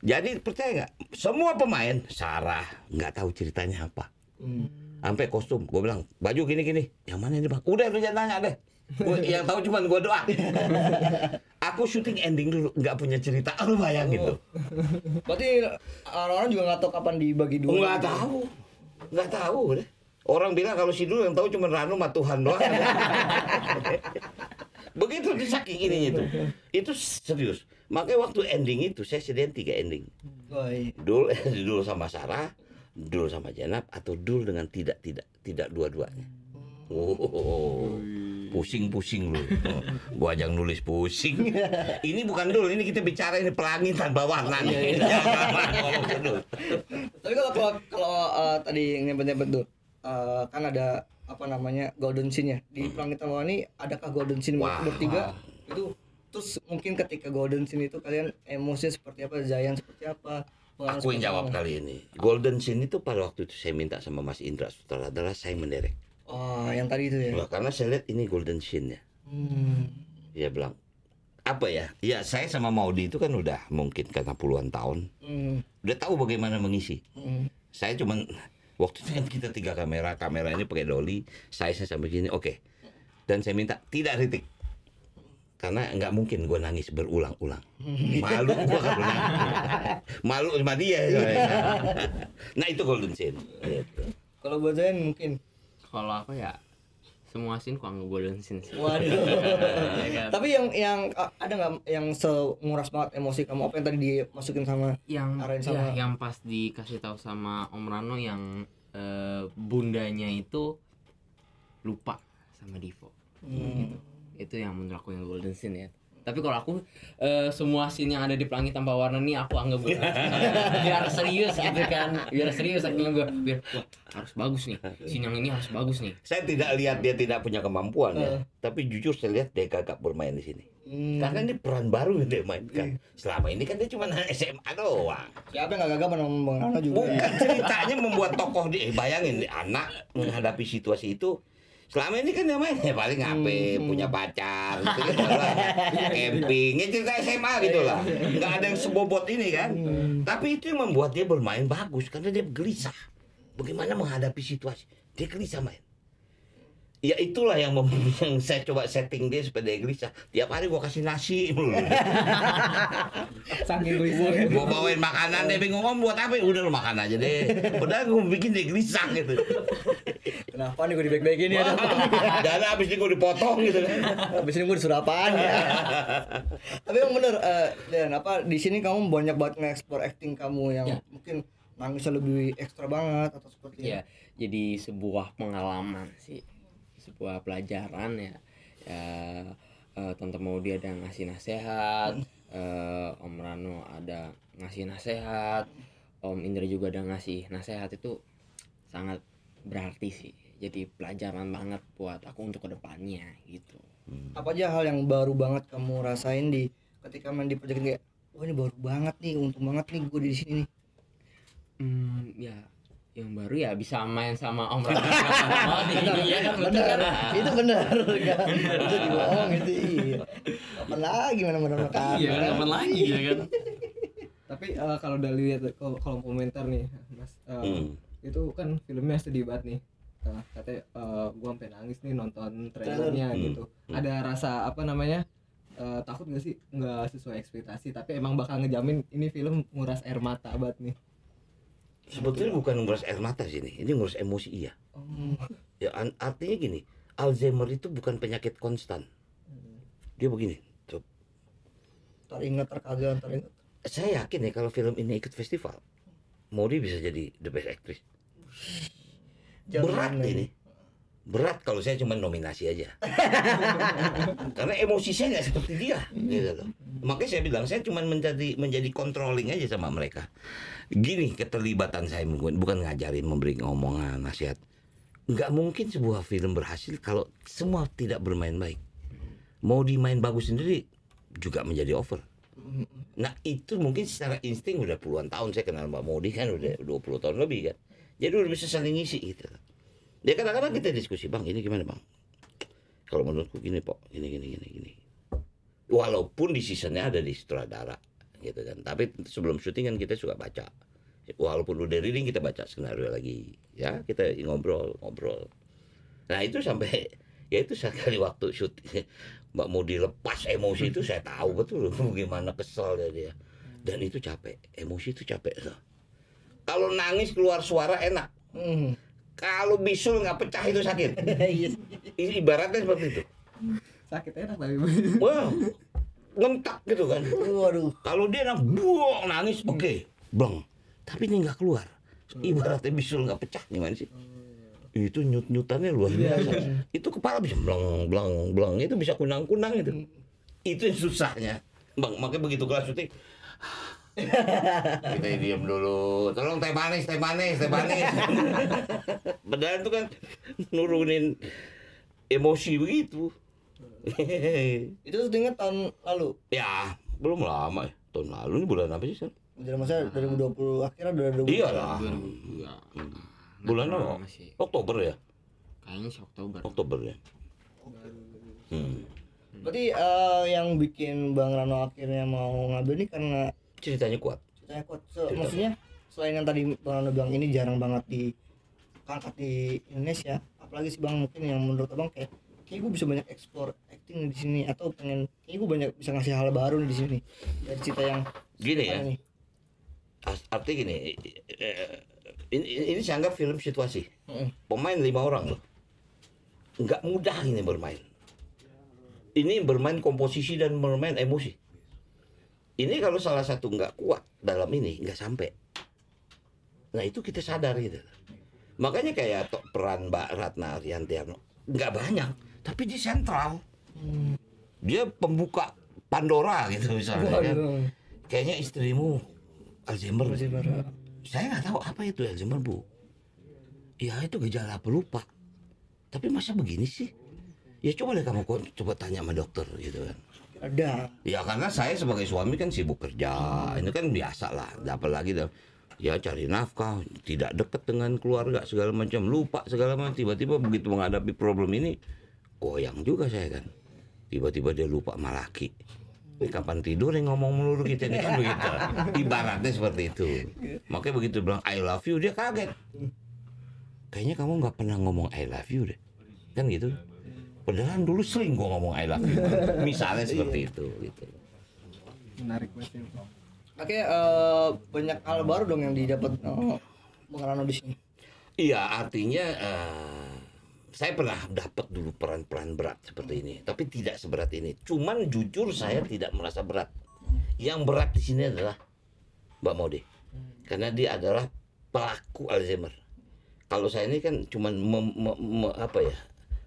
Jadi percaya nggak? Semua pemain Sarah nggak tahu ceritanya apa. Sampai kostum, gue bilang baju gini-gini. Yang mana ini bang? Udah lu jangan tanya deh. Yang tahu cuma gue doang. Aku syuting ending dulu, nggak punya cerita. Lu bayangin tuh. Berarti orang-orang juga nggak tahu kapan dibagi dua. Nggak tahu deh. Orang bilang kalau Sidul yang tahu cuma Ranu sama Tuhan doang. Begitu saking ininya itu. Itu serius. Makanya waktu ending itu saya sediain 3 ending. Dul sama Sarah, Dul sama Jenap, atau Dul dengan tidak dua-duanya. Pusing-pusing lu. Gua ajang nulis pusing. Ini bukan Dul, ini kita bicara ini pelangi tanpa warna. Tapi kalau tadi nyebut Dul, kan ada apa namanya golden scene-nya di Pelangi Tanpa Warna. Adakah golden scene bertiga itu? Terus mungkin ketika golden scene itu kalian emosi seperti apa, Zayan seperti apa? Aku yang jawab kali ini. Golden scene itu pada waktu itu saya minta sama Mas Indra sutradara, saya menderek. Oh, yang tadi itu ya. Nah, karena saya lihat ini golden scene-nya. Dia bilang apa ya? Ya saya sama Maudi itu kan udah mungkin karena puluhan tahun. Udah tahu bagaimana mengisi. Saya cuman waktu itu kan kita 3 kamera ini pakai dolly, saya sampai gini, oke. Dan saya minta tidak ritik. Karena nggak mungkin gue nangis berulang-ulang. Malu gue kalau nangis. Malu sama dia. Nah itu golden scene. Kalau buat Zayan mungkin. Kalau aku ya semua scene kok nggak golden scene sih. Waduh. Tapi yang ada nggak yang menguras banget emosi kamu, apa yang tadi dimasukin sama yang pas dikasih tahu sama Om Rano yang bundanya itu lupa sama Divo. Gitu. Itu yang menurut aku yang golden scene ya. Tapi kalau aku semua scene yang ada di Pelangi Tanpa Warna nih aku anggap biar serius gitu kan. Biar serius akhirnya gue wah, harus bagus nih. Scene yang ini harus bagus nih. Saya tidak lihat dia tidak punya kemampuan ya. Tapi jujur saya lihat dia gagap bermain di sini. Karena ini peran baru yang dia mainkan. Selama ini kan dia cuma SMA doang. Siapa yang gak gagap menang Bang Rano juga. Bukan ceritanya membuat tokoh dia. Bayangin anak menghadapi situasi itu. Selama ini kan dia main ya paling ngapain, punya pacar, gitu kan, camping, ya cerita SMA gitu lah. Nggak ada yang sebobot ini kan. Tapi itu yang membuat dia bermain bagus karena dia gelisah. Bagaimana menghadapi situasi? Dia gelisah main. Ya itulah yang saya coba setting dia supaya dia gelisah. Tiap hari gua kasih nasi mulu. Saking gelisah. Gua bawain makanan dia bingung buat apa? Udah lu makan aja deh. Padahal gua bikin dia gelisah gitu. Kenapa nih gue dibaik-baikin ya? Dan abis ini gue dipotong gitu kan. Abis ini gue disuruh apaan ya? Tapi yang bener, Dan apa di sini kamu banyak banget nge-explore acting kamu yang mungkin nangisnya lebih ekstra banget atau seperti ya. Jadi sebuah pengalaman sih, sebuah pelajaran ya. Tante Maudi ada ngasih nasihat, Om Rano ada ngasih nasihat, Om Indra juga ada ngasih nasihat. Itu sangat berarti sih. Jadi pelajaran banget buat aku untuk kedepannya gitu. Apa aja hal yang baru banget kamu rasain di ketika main di project kayak, wah ini baru banget nih, untung banget nih gue di sini nih. Ya yang baru ya bisa main sama Om Rano. Iya kan betul kan? Itu benar. Itu dibohong itu. Iya. Kapan lagi mana-mana makan. Iya, kapan lagi ya kan? Tapi kalau udah lihat kolom komentar nih, Mas, itu kan filmnya sedih banget nih. Katanya gua sampai nangis nih nonton trailernya gitu. Ada rasa apa namanya? Takut gak sih nggak sesuai ekspektasi, tapi emang bakal ngejamin ini film nguras air mata banget nih. Sebetulnya bukan ngurus air mata sini, ini ngurus emosi iya. Ya artinya gini, Alzheimer itu bukan penyakit konstan. Dia begini, coba. Teringat terkagak teringat. Saya yakin ya kalau film ini ikut festival, Maudy bisa jadi the best actress. Berat ini. Berat kalau saya cuma nominasi aja. Karena emosi saya nggak seperti dia, gitu loh. Makanya saya bilang saya cuma menjadi controlling aja sama mereka. Gini keterlibatan saya bukan ngajarin, memberi omongan, nasihat. Nggak mungkin sebuah film berhasil kalau semua tidak bermain baik. Mau dimain bagus sendiri juga menjadi over. Nah itu mungkin secara insting udah puluhan tahun saya kenal Mbak Maudy kan udah 20 tahun lebih kan. Jadi udah bisa saling ngisi gitu. Dia kadang-kadang kita diskusi, bang ini gimana bang? Kalau menurutku gini Pok, gini. Walaupun di seasonnya ada di sutradara gitu kan. Tapi sebelum syuting kan kita suka baca. Walaupun udah reading kita baca skenario lagi. Ya kita ngobrol. Nah itu sampai ya itu sekali waktu syuting Mbak Maudy lepas emosi itu saya tahu betul gimana kesel dia. Dan itu capek, emosi itu capek. Kalau nangis keluar suara enak. Kalau bisul nggak pecah itu sakit. Ini ibaratnya seperti itu. Sakit enak tapi. Wah, ngentak gitu kan. Waduh. Kalau dia buang nangis, oke, bleng. Tapi ini nggak keluar. Ibaratnya bisul nggak pecah gimana sih? Itu nyutannya luar biasa. Itu kepala bisa bleng. Itu bisa kunang itu. Itu yang susahnya, bang. Makanya begitu kelas syuting. Kita diam dulu, tolong teh manis. Padahal itu kan nurunin emosi begitu. Itu syutingnya tahun lalu. Ya belum lama ya, tahun lalu ini bulan apa sih San? Jadi masa 2020 akhirnya 2020. Iya lah. Bulan Nggak tahu apa? masih. Oktober ya? Kayaknya sih Oktober ya. Berarti yang bikin Bang Rano akhirnya mau ngambil ini karena Ceritanya kuat. maksudnya selain yang tadi Bang Rano bilang ini jarang banget diangkat di Indonesia, apalagi sih Bang mungkin yang menurut Abang kayak gue bisa banyak explore acting di sini atau pengen gue banyak bisa ngasih hal baru di sini dari cerita yang Gini ya. ini. Artinya gini, ini saya anggap film situasi. Pemain 5 orang loh. Nggak mudah ini bermain. Ini bermain komposisi dan bermain emosi. Ini kalau salah satu nggak kuat dalam ini nggak sampai. Nah itu kita sadar gitu. Makanya kayak peran Mbak Ratna Ariantiano nggak banyak, tapi dia sentral. Dia pembuka Pandora gitu misalnya kan. Kayaknya istrimu Alzheimer. Saya nggak tahu apa itu Alzheimer Bu. Ya itu gejala pelupa. Tapi masa begini sih? Ya coba deh kamu coba tanya sama dokter gitu kan. Ada. Ya karena saya sebagai suami kan sibuk kerja, ini kan biasa lah. Apalagi ya cari nafkah, tidak dekat dengan keluarga segala macam, lupa segala macam. Tiba-tiba begitu menghadapi problem ini, goyang juga saya kan. Tiba-tiba dia lupa sama laki. Ini kapan tidur yang ngomong melulu kita ini kan begitu. Ibaratnya seperti itu. Makanya begitu bilang I love you dia kaget. Kayaknya kamu nggak pernah ngomong I love you deh, kan gitu. Padahal dulu sering gua ngomong I love you. Misalnya seperti itu gitu. Menarik banget ya. Oke, banyak hal baru dong yang didapat Bang Rano di sini. Iya, artinya saya pernah dapat dulu peran-peran berat seperti ini, tapi tidak seberat ini. Cuman jujur saya tidak merasa berat. Yang berat di sini adalah Mbak Maudy. Karena dia adalah pelaku Alzheimer. Kalau saya ini kan cuman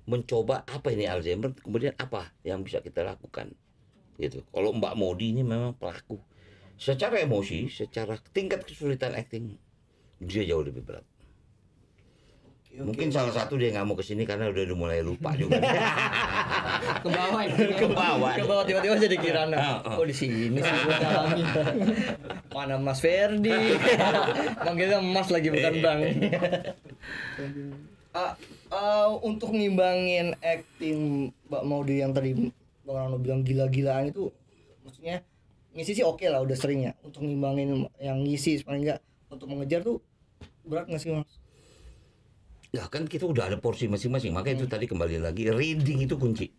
mencoba apa ini Alzheimer, kemudian apa yang bisa kita lakukan gitu. Kalau Mbak Maudy ini memang pelaku secara emosi, secara tingkat kesulitan acting dia jauh lebih berat. Mungkin salah satu dia nggak mau kesini karena udah mulai lupa juga. Ke bawah ya. Ke bawah. Tiba-tiba jadi Kirana. Oh di sini sih gua dalami. Mana Mas Ferdi? Manggilnya Mas lagi bukan Bang. Untuk ngimbangin acting Mbak Maudy yang tadi Bang Rano bilang gila-gilaan itu, maksudnya ngisi sih oke lah udah sering ya. Untuk ngimbangin yang ngisi paling enggak untuk mengejar tuh berat nggak sih Mas? Ya kan kita udah ada porsi masing-masing, makanya itu tadi kembali lagi reading itu kunci.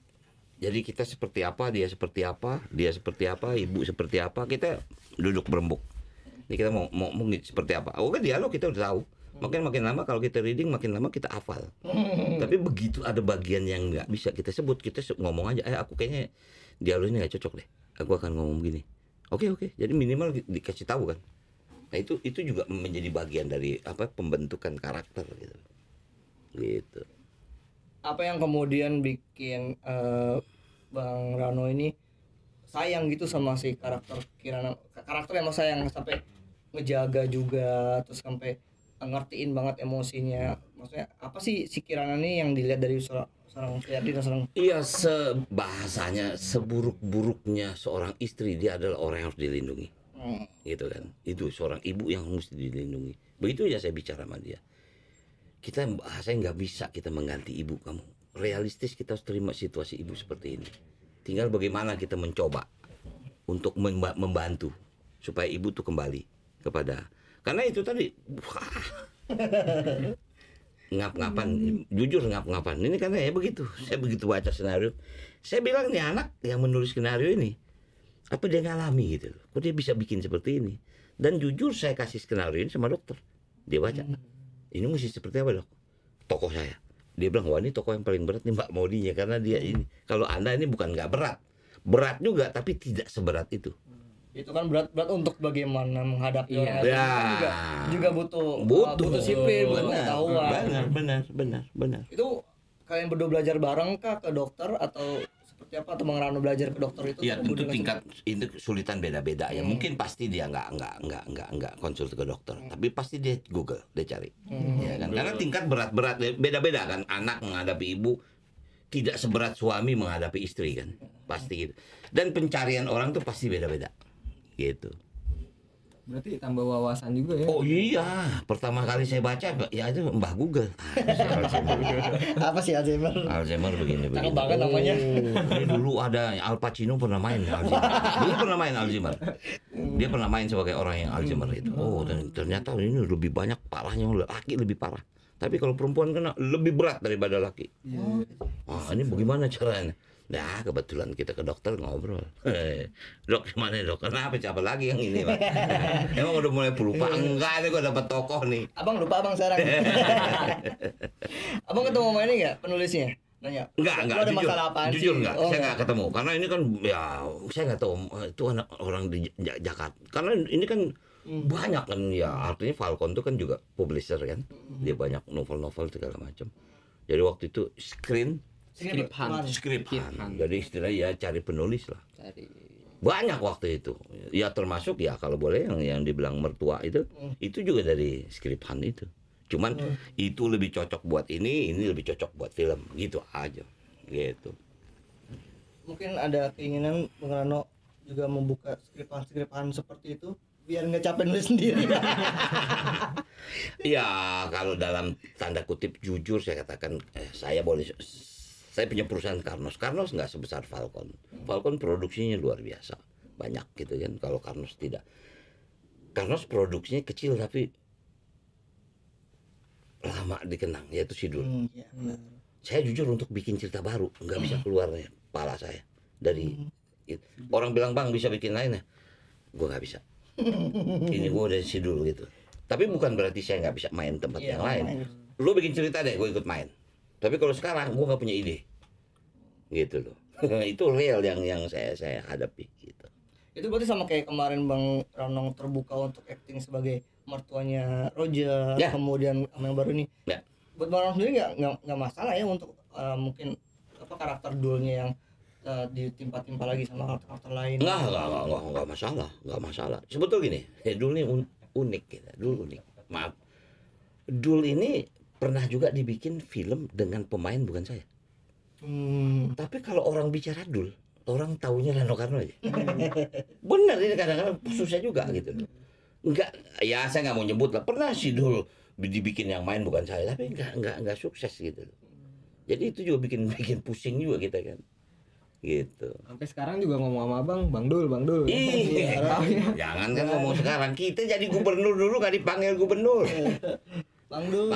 Jadi kita seperti apa, dia seperti apa, dia seperti apa, ibu seperti apa, kita duduk berembuk. Ini kita mau seperti apa? Oh kan dialog kita udah tahu. Makin lama kalau kita reading makin lama kita hafal. Tapi begitu ada bagian yang nggak bisa kita sebut, kita ngomong aja. Aku kayaknya dialog ini nggak cocok deh. Aku akan ngomong begini. Oke. Jadi minimal dikasih tahu kan. Nah itu juga menjadi bagian dari pembentukan karakter gitu. Gitu. Apa yang kemudian bikin Bang Rano ini sayang gitu sama si karakter Kirana, karakter yang sayang sampai ngejaga juga, terus sampai ngertiin banget emosinya. Maksudnya apa sih si Kirana nih yang dilihat dari seorang Ferdi dan seorang Iya, bahasanya seburuk-buruknya seorang istri, dia adalah orang yang harus dilindungi. Gitu kan. Itu seorang ibu yang mesti dilindungi. Begitu ya saya bicara sama dia. Saya nggak bisa kita mengganti ibu kamu. Realistis kita harus terima situasi ibu seperti ini. Tinggal bagaimana kita mencoba untuk membantu supaya ibu tuh kembali kepada, karena itu tadi ngap-ngapan, jujur ngap-ngapan. Ini karena ya begitu. Saya begitu baca skenario, saya bilang nih anak yang menulis skenario ini apa dia ngalami gitu loh. Kok dia bisa bikin seperti ini? Dan jujur saya kasih skenario ini sama dokter. Dia baca. Ini mesti seperti apa, Dok? Tokoh saya. Dia bilang, wah ini tokoh yang paling berat nih Mbak Maudinya karena dia ini. Kalau Anda ini bukan nggak berat. Berat juga tapi tidak seberat itu. itu kan berat untuk bagaimana menghadapi orang Ya. juga butuh disiplin, butuh pengetahuan. Benar. Itu kalian berdua belajar bareng kah ke dokter atau seperti apa, atau Bang Rano belajar ke dokter itu? Ya tentu tingkat itu kesulitan beda-beda ya. Mungkin pasti dia nggak konsul ke dokter, tapi pasti dia Google, dia cari. Ya kan? Karena tingkat berat beda-beda kan. Anak menghadapi ibu tidak seberat suami menghadapi istri kan. Pasti gitu. Dan pencarian orang tuh pasti beda-beda. Gitu. Berarti tambah wawasan juga ya. Oh iya, pertama kali saya baca ya itu Mbah Google. Apa sih Alzheimer? Alzheimer begini. Cakep banget namanya. Ini dulu ada Al Pacino pernah main Alzheimer. Dulu pernah main Alzheimer. Dia pernah main sebagai orang yang Alzheimer itu. Oh, dan ternyata ini lebih banyak parahnya, laki lebih parah. Tapi kalau perempuan kena lebih berat daripada laki. Wah, ini bagaimana caranya? Nah, kebetulan kita ke dokter ngobrol. Dok, gimana dok? Kenapa siapa lagi yang ini, Pak? Emang udah mulai pelupa? Enggak, ini gua dapat tokoh nih. Abang lupa abang sekarang. Abang ketemu sama ini enggak penulisnya? Nanya. Enggak, ada jujur, masalah apaan jujur sih? enggak, saya enggak ketemu. Karena ini kan, ya, saya enggak tahu itu anak orang di Jakarta. Karena ini kan banyak kan, ya, artinya Falcon itu kan juga publisher kan. Dia banyak novel-novel segala macam. Jadi waktu itu Script hunt. Jadi istilahnya ya cari penulis lah. Banyak waktu itu. Ya termasuk ya kalau boleh yang dibilang mertua itu juga dari script hunt itu. Cuman itu lebih cocok buat ini lebih cocok buat film. Gitu aja. Gitu. Mungkin ada keinginan Bang Rano juga membuka script hunt seperti itu biar nggak capek nulis sendiri. Ya kalau dalam tanda kutip jujur saya katakan saya punya perusahaan Karnos nggak sebesar Falcon. Falcon produksinya luar biasa banyak gitu kan. Kalau Karnos tidak. Karnos produksinya kecil tapi lama dikenang, yaitu Sidul. Saya jujur untuk bikin cerita baru nggak bisa keluar ya kepala saya dari orang bilang bang bisa bikin lain ya, gue nggak bisa. Ini gue dari Sidul gitu. Tapi bukan berarti saya nggak bisa main tempat yang lain. Lu bikin cerita deh, gue ikut main. Tapi kalau sekarang gue nggak punya ide, gitu loh. Itu real yang saya hadapi gitu. Itu berarti sama kayak kemarin Bang Rano terbuka untuk acting sebagai mertuanya Roger, kemudian sama yang baru ini. Ya. Buat Bang Rano sendiri nggak masalah ya untuk mungkin karakter dulnya yang ditimpa-timpa lagi sama karakter lain? Nggak masalah. Sebetulnya gini, Dul ini unik gitu. Dul unik. Maaf, Dul ini pernah juga dibikin film dengan pemain bukan saya. Tapi kalau orang bicara Dul, orang taunya Rano Karno aja. Bener ini kadang-kadang susah juga gitu. Enggak, ya saya nggak mau nyebut lah. Pernah sih Dul dibikin yang main bukan saya, tapi enggak sukses gitu. Jadi itu juga bikin pusing juga kita kan. Gitu. Sampai sekarang juga ngomong sama abang, Bang Dul. Iya, jangan kan ngomong sekarang. Kita jadi gubernur dulu nggak dipanggil gubernur. Bang Dul.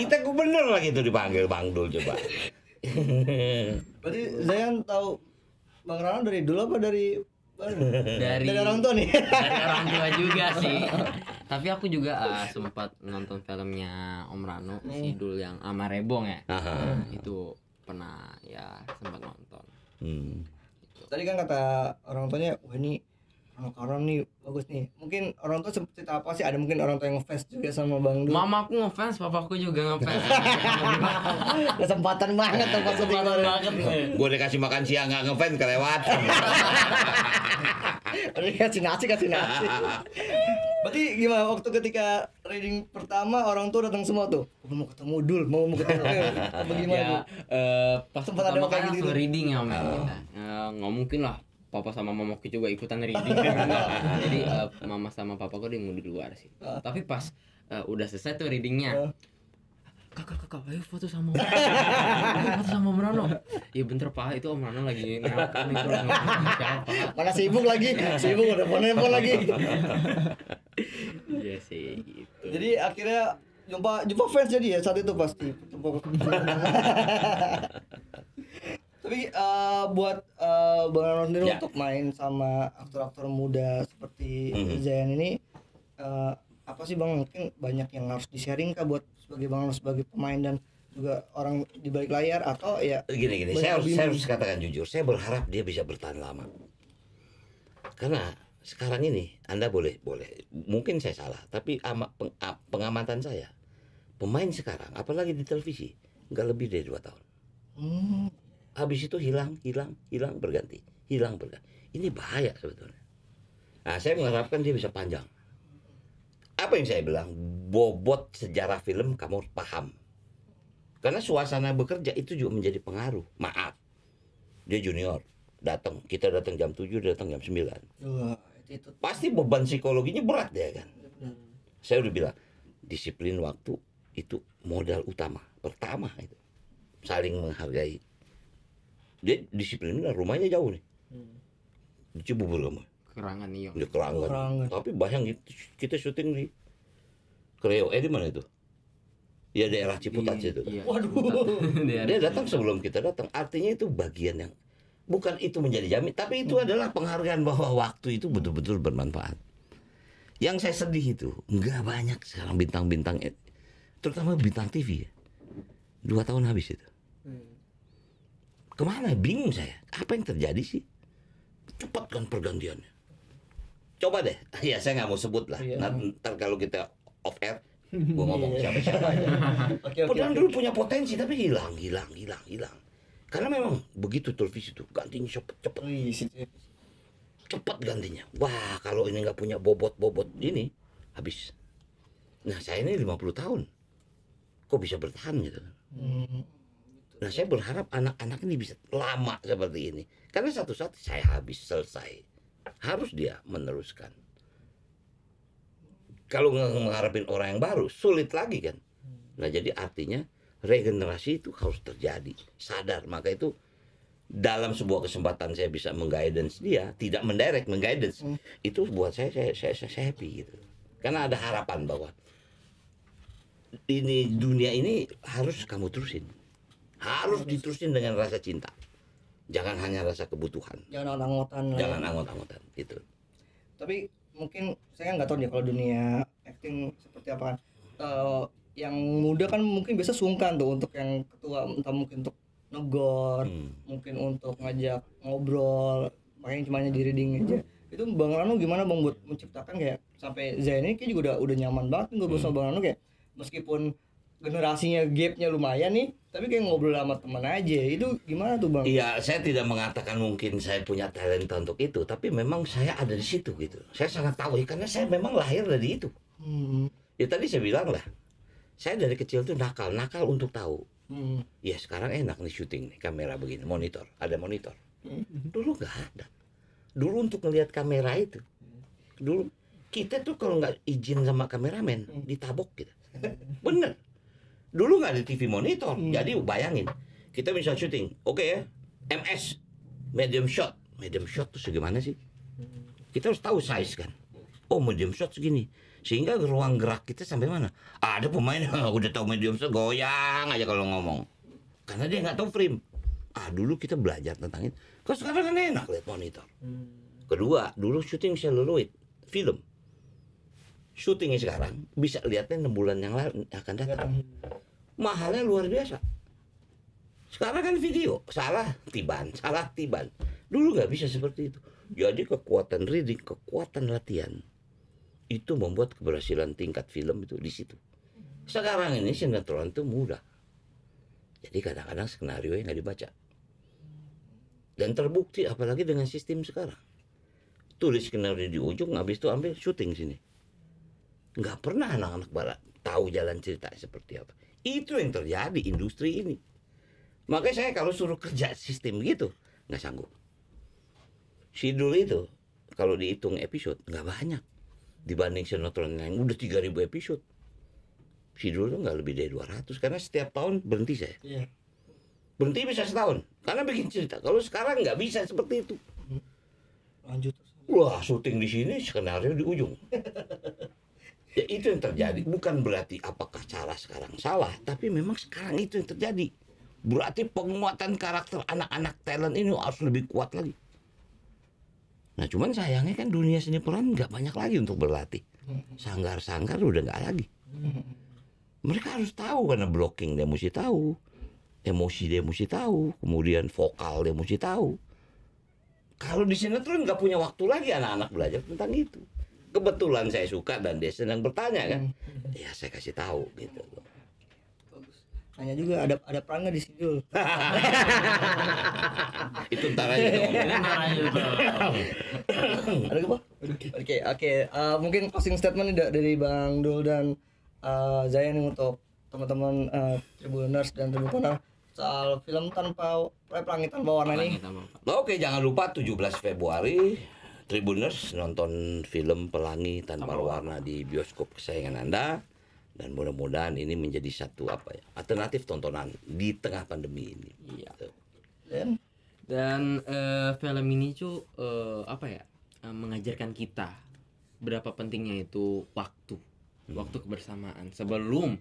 Kita gubernur lah gitu dipanggil Bang Dul coba. Berarti saya tahu Bang Rano dari dulu apa dari dari orang tua nih. dari orang tua juga sih. Tapi aku juga sempat nonton filmnya Om Rano, Sidul yang sama Rebong ya. Itu pernah ya sempat nonton. Tadi kan kata orang tuanya, wah ini orang nih bagus nih. Mungkin orang tua cerita apa sih? Ada mungkin orang tua yang ngefans juga sama Bang Dul. Mamaku ngefans, papaku juga ngefans. Kesempatan banget tempat syuting. banget. Gue dikasih makan siang nggak ngefans kelewat. Udah kasih nasi. Berarti gimana waktu ketika reading pertama orang tua datang semua tuh? Mau ketemu Dul, mau ketemu. Bagaimana? Ya, pas Sempat ada pertama kayak kali gitu. langsung reading ya Om. Nggak mungkin lah papa sama mamaku juga ikutan reading. Jadi mama sama papaku dia di luar sih. Tapi pas udah selesai tuh readingnya, kakak ayo foto sama Om Rano. Iya bentar Pak, itu Om Rano lagi nelpon itu siapa. Mana sibuk lagi? Sibuk udah telepon lagi. Iya sih gitu. Jadi akhirnya jumpa fans jadi ya saat itu pasti. Tapi buat Bang Rano sendiri untuk main sama aktor-aktor muda seperti Zayan ini apa sih Bang, mungkin banyak yang harus di-sharing kah buat sebagai Bang Rano sebagai pemain dan juga orang di balik layar, atau ya Gini, saya harus katakan jujur, saya berharap dia bisa bertahan lama. Karena sekarang ini Anda boleh mungkin saya salah, tapi pengamatan saya pemain sekarang apalagi di televisi nggak lebih dari 2 tahun. Habis itu hilang berganti. Ini bahaya sebetulnya. Nah, saya mengharapkan dia bisa panjang. Apa yang saya bilang, bobot sejarah film kamu harus paham. Karena suasana bekerja itu juga menjadi pengaruh. Maaf, dia junior, kita datang jam 7, dia datang jam 9. itu. Pasti beban psikologinya berat ya kan. Saya udah bilang, disiplin waktu itu modal utama. Pertama itu, saling menghargai. Dia disiplin, rumahnya jauh nih. Di Cibubur kamu. Kerangan nih Di Kerangan. Tapi bayangin kita syuting di Kreo. Di mana itu? Ya daerah Ciputat situ. Iya. Waduh. Dia datang sebelum kita datang. Artinya itu bagian yang bukan itu menjadi jamin, tapi itu adalah penghargaan bahwa waktu itu betul-betul bermanfaat. Yang saya sedih itu nggak banyak sekarang bintang-bintang, terutama bintang TV. 2 tahun habis itu. Kemana? Bingung saya. Apa yang terjadi sih? Cepat kan pergantiannya. Coba deh. Ya saya nggak mau sebut lah. Ntar kalau kita off air, gue ngomong siapa-siapa aja. Padahal dulu punya potensi tapi hilang. Karena memang begitu televisi tuh gantinya cepet. Cepat gantinya. Wah, kalau ini nggak punya bobot ini habis. Nah, saya ini 50 tahun. Kok bisa bertahan gitu? Nah, saya berharap anak-anak ini bisa lama seperti ini. Karena satu saat saya habis, selesai. Harus dia meneruskan. Kalau mengharapin orang yang baru, sulit lagi kan. Nah, jadi artinya regenerasi itu harus terjadi. Sadar, maka itu dalam sebuah kesempatan saya bisa mengguidance dia, tidak mendirect, mengguidance. Itu buat saya happy gitu. Karena ada harapan bahwa ini dunia ini harus kamu terusin. Harus diterusin dengan rasa cinta. Jangan hanya rasa kebutuhan. Jangan anggot-anggotan itu. Tapi mungkin saya nggak tahu nih kalau dunia acting seperti apa kan. Yang muda kan mungkin biasa sungkan tuh untuk yang ketua, entah mungkin untuk negor, mungkin untuk ngajak ngobrol, makanya cuma di reading aja. Itu Bang Rano gimana Bang buat menciptakan kayak sampai Zain ini kayak juga udah nyaman banget ngobrol sama Bang Rano, kayak meskipun generasinya gapnya lumayan nih, tapi kayak ngobrol sama teman aja. Itu gimana tuh Bang? Iya, saya tidak mengatakan mungkin saya punya talenta untuk itu, tapi memang saya ada di situ gitu. Saya sangat tahu karena saya memang lahir dari itu. Ya tadi saya bilang lah, saya dari kecil tuh nakal untuk tahu. Ya sekarang enak nih syuting nih, kamera begini, monitor, ada monitor. Dulu nggak ada. Dulu untuk ngelihat kamera itu, dulu kita tuh kalau nggak izin sama kameramen ditabok gitu. Bener. Dulu nggak ada TV monitor, jadi bayangin kita bisa syuting, oke ya, MS, medium shot tuh segimana sih? Kita harus tahu size kan. Oh medium shot segini, sehingga ruang gerak kita sampai mana? Ada pemain udah tahu medium shot goyang aja kalau ngomong, karena dia nggak tahu frame. Dulu kita belajar tentang itu. Kok sekarang kan enak lihat monitor. Kedua, dulu syuting seluloid film. Syutingnya sekarang bisa lihatnya 6 bulan yang lalu akan datang. Mahalnya luar biasa. Sekarang kan video, salah tiban. Dulu nggak bisa seperti itu. Jadi kekuatan reading, kekuatan latihan itu membuat keberhasilan tingkat film itu di situ. Sekarang ini sinetron itu mudah. Jadi kadang-kadang skenario yang nggak dibaca. Dan terbukti apalagi dengan sistem sekarang. Tulis skenario di ujung, habis itu ambil syuting sini. Nggak pernah anak-anak barat tahu jalan cerita seperti apa. Itu yang terjadi industri ini. Makanya saya kalau suruh kerja sistem gitu, nggak sanggup. Sidul itu, kalau dihitung episode, nggak banyak. Dibanding sinetron yang udah 3.000 episode. Sidul itu nggak lebih dari 200. Karena setiap tahun berhenti saya. Iya. Berhenti bisa setahun. Karena bikin cerita. Kalau sekarang nggak bisa seperti itu. Lanjut. Wah, syuting di sini, skenario di ujung. Ya itu yang terjadi. Bukan berarti apakah cara sekarang salah, tapi memang sekarang itu yang terjadi. Berarti penguatan karakter anak-anak talent ini harus lebih kuat lagi. Nah, cuman sayangnya kan dunia seni peran nggak banyak lagi untuk berlatih. Sanggar-sanggar udah nggak lagi. Mereka harus tahu karena blocking dia mesti tahu, emosi dia mesti tahu, kemudian vokal dia mesti tahu. Kalau di sinetron nggak punya waktu lagi anak-anak belajar tentang itu. Kebetulan saya suka dan dia sedang bertanya kan, ya saya kasih tahu gitu. Bagus. Nanya juga ada peran nggak di Sidul? Itu ntar aja dong. Ada apa? Oke. Mungkin closing statement nih dari Bang Dul dan Zayan nih untuk teman-teman Tribuners dan Tribun Corner soal film Pelangi Tanpa Warna ini. Oke, jangan lupa 17 Februari Tribuners nonton film Pelangi Tanpa Warna di bioskop kesayangan Anda, dan mudah-mudahan ini menjadi satu alternatif tontonan di tengah pandemi ini. Iya. Dan Dan film ini tuh mengajarkan kita berapa pentingnya itu waktu kebersamaan sebelum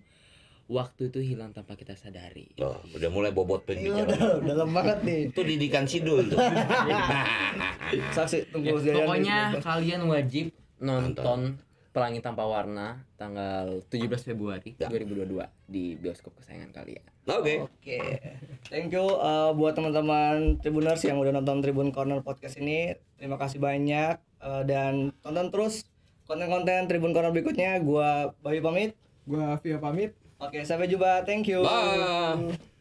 waktu itu hilang tanpa kita sadari. Oh, udah mulai bobot Gila, pembicaraan. udah dalam banget nih. Itu didikan Sidul tuh. Saksi Ya, tunggu Zayan. pokoknya kalian wajib nonton Pelangi Tanpa Warna tanggal 17 Februari Ya. 2022 di bioskop kesayangan kalian. Oke. Oke, thank you buat teman-teman Tribuners yang udah nonton Tribun Corner podcast ini. Terima kasih banyak dan tonton terus konten-konten Tribun Corner berikutnya. Gua Bayu pamit. Gua Via pamit. Oke, sampai jumpa. Thank you. Bye.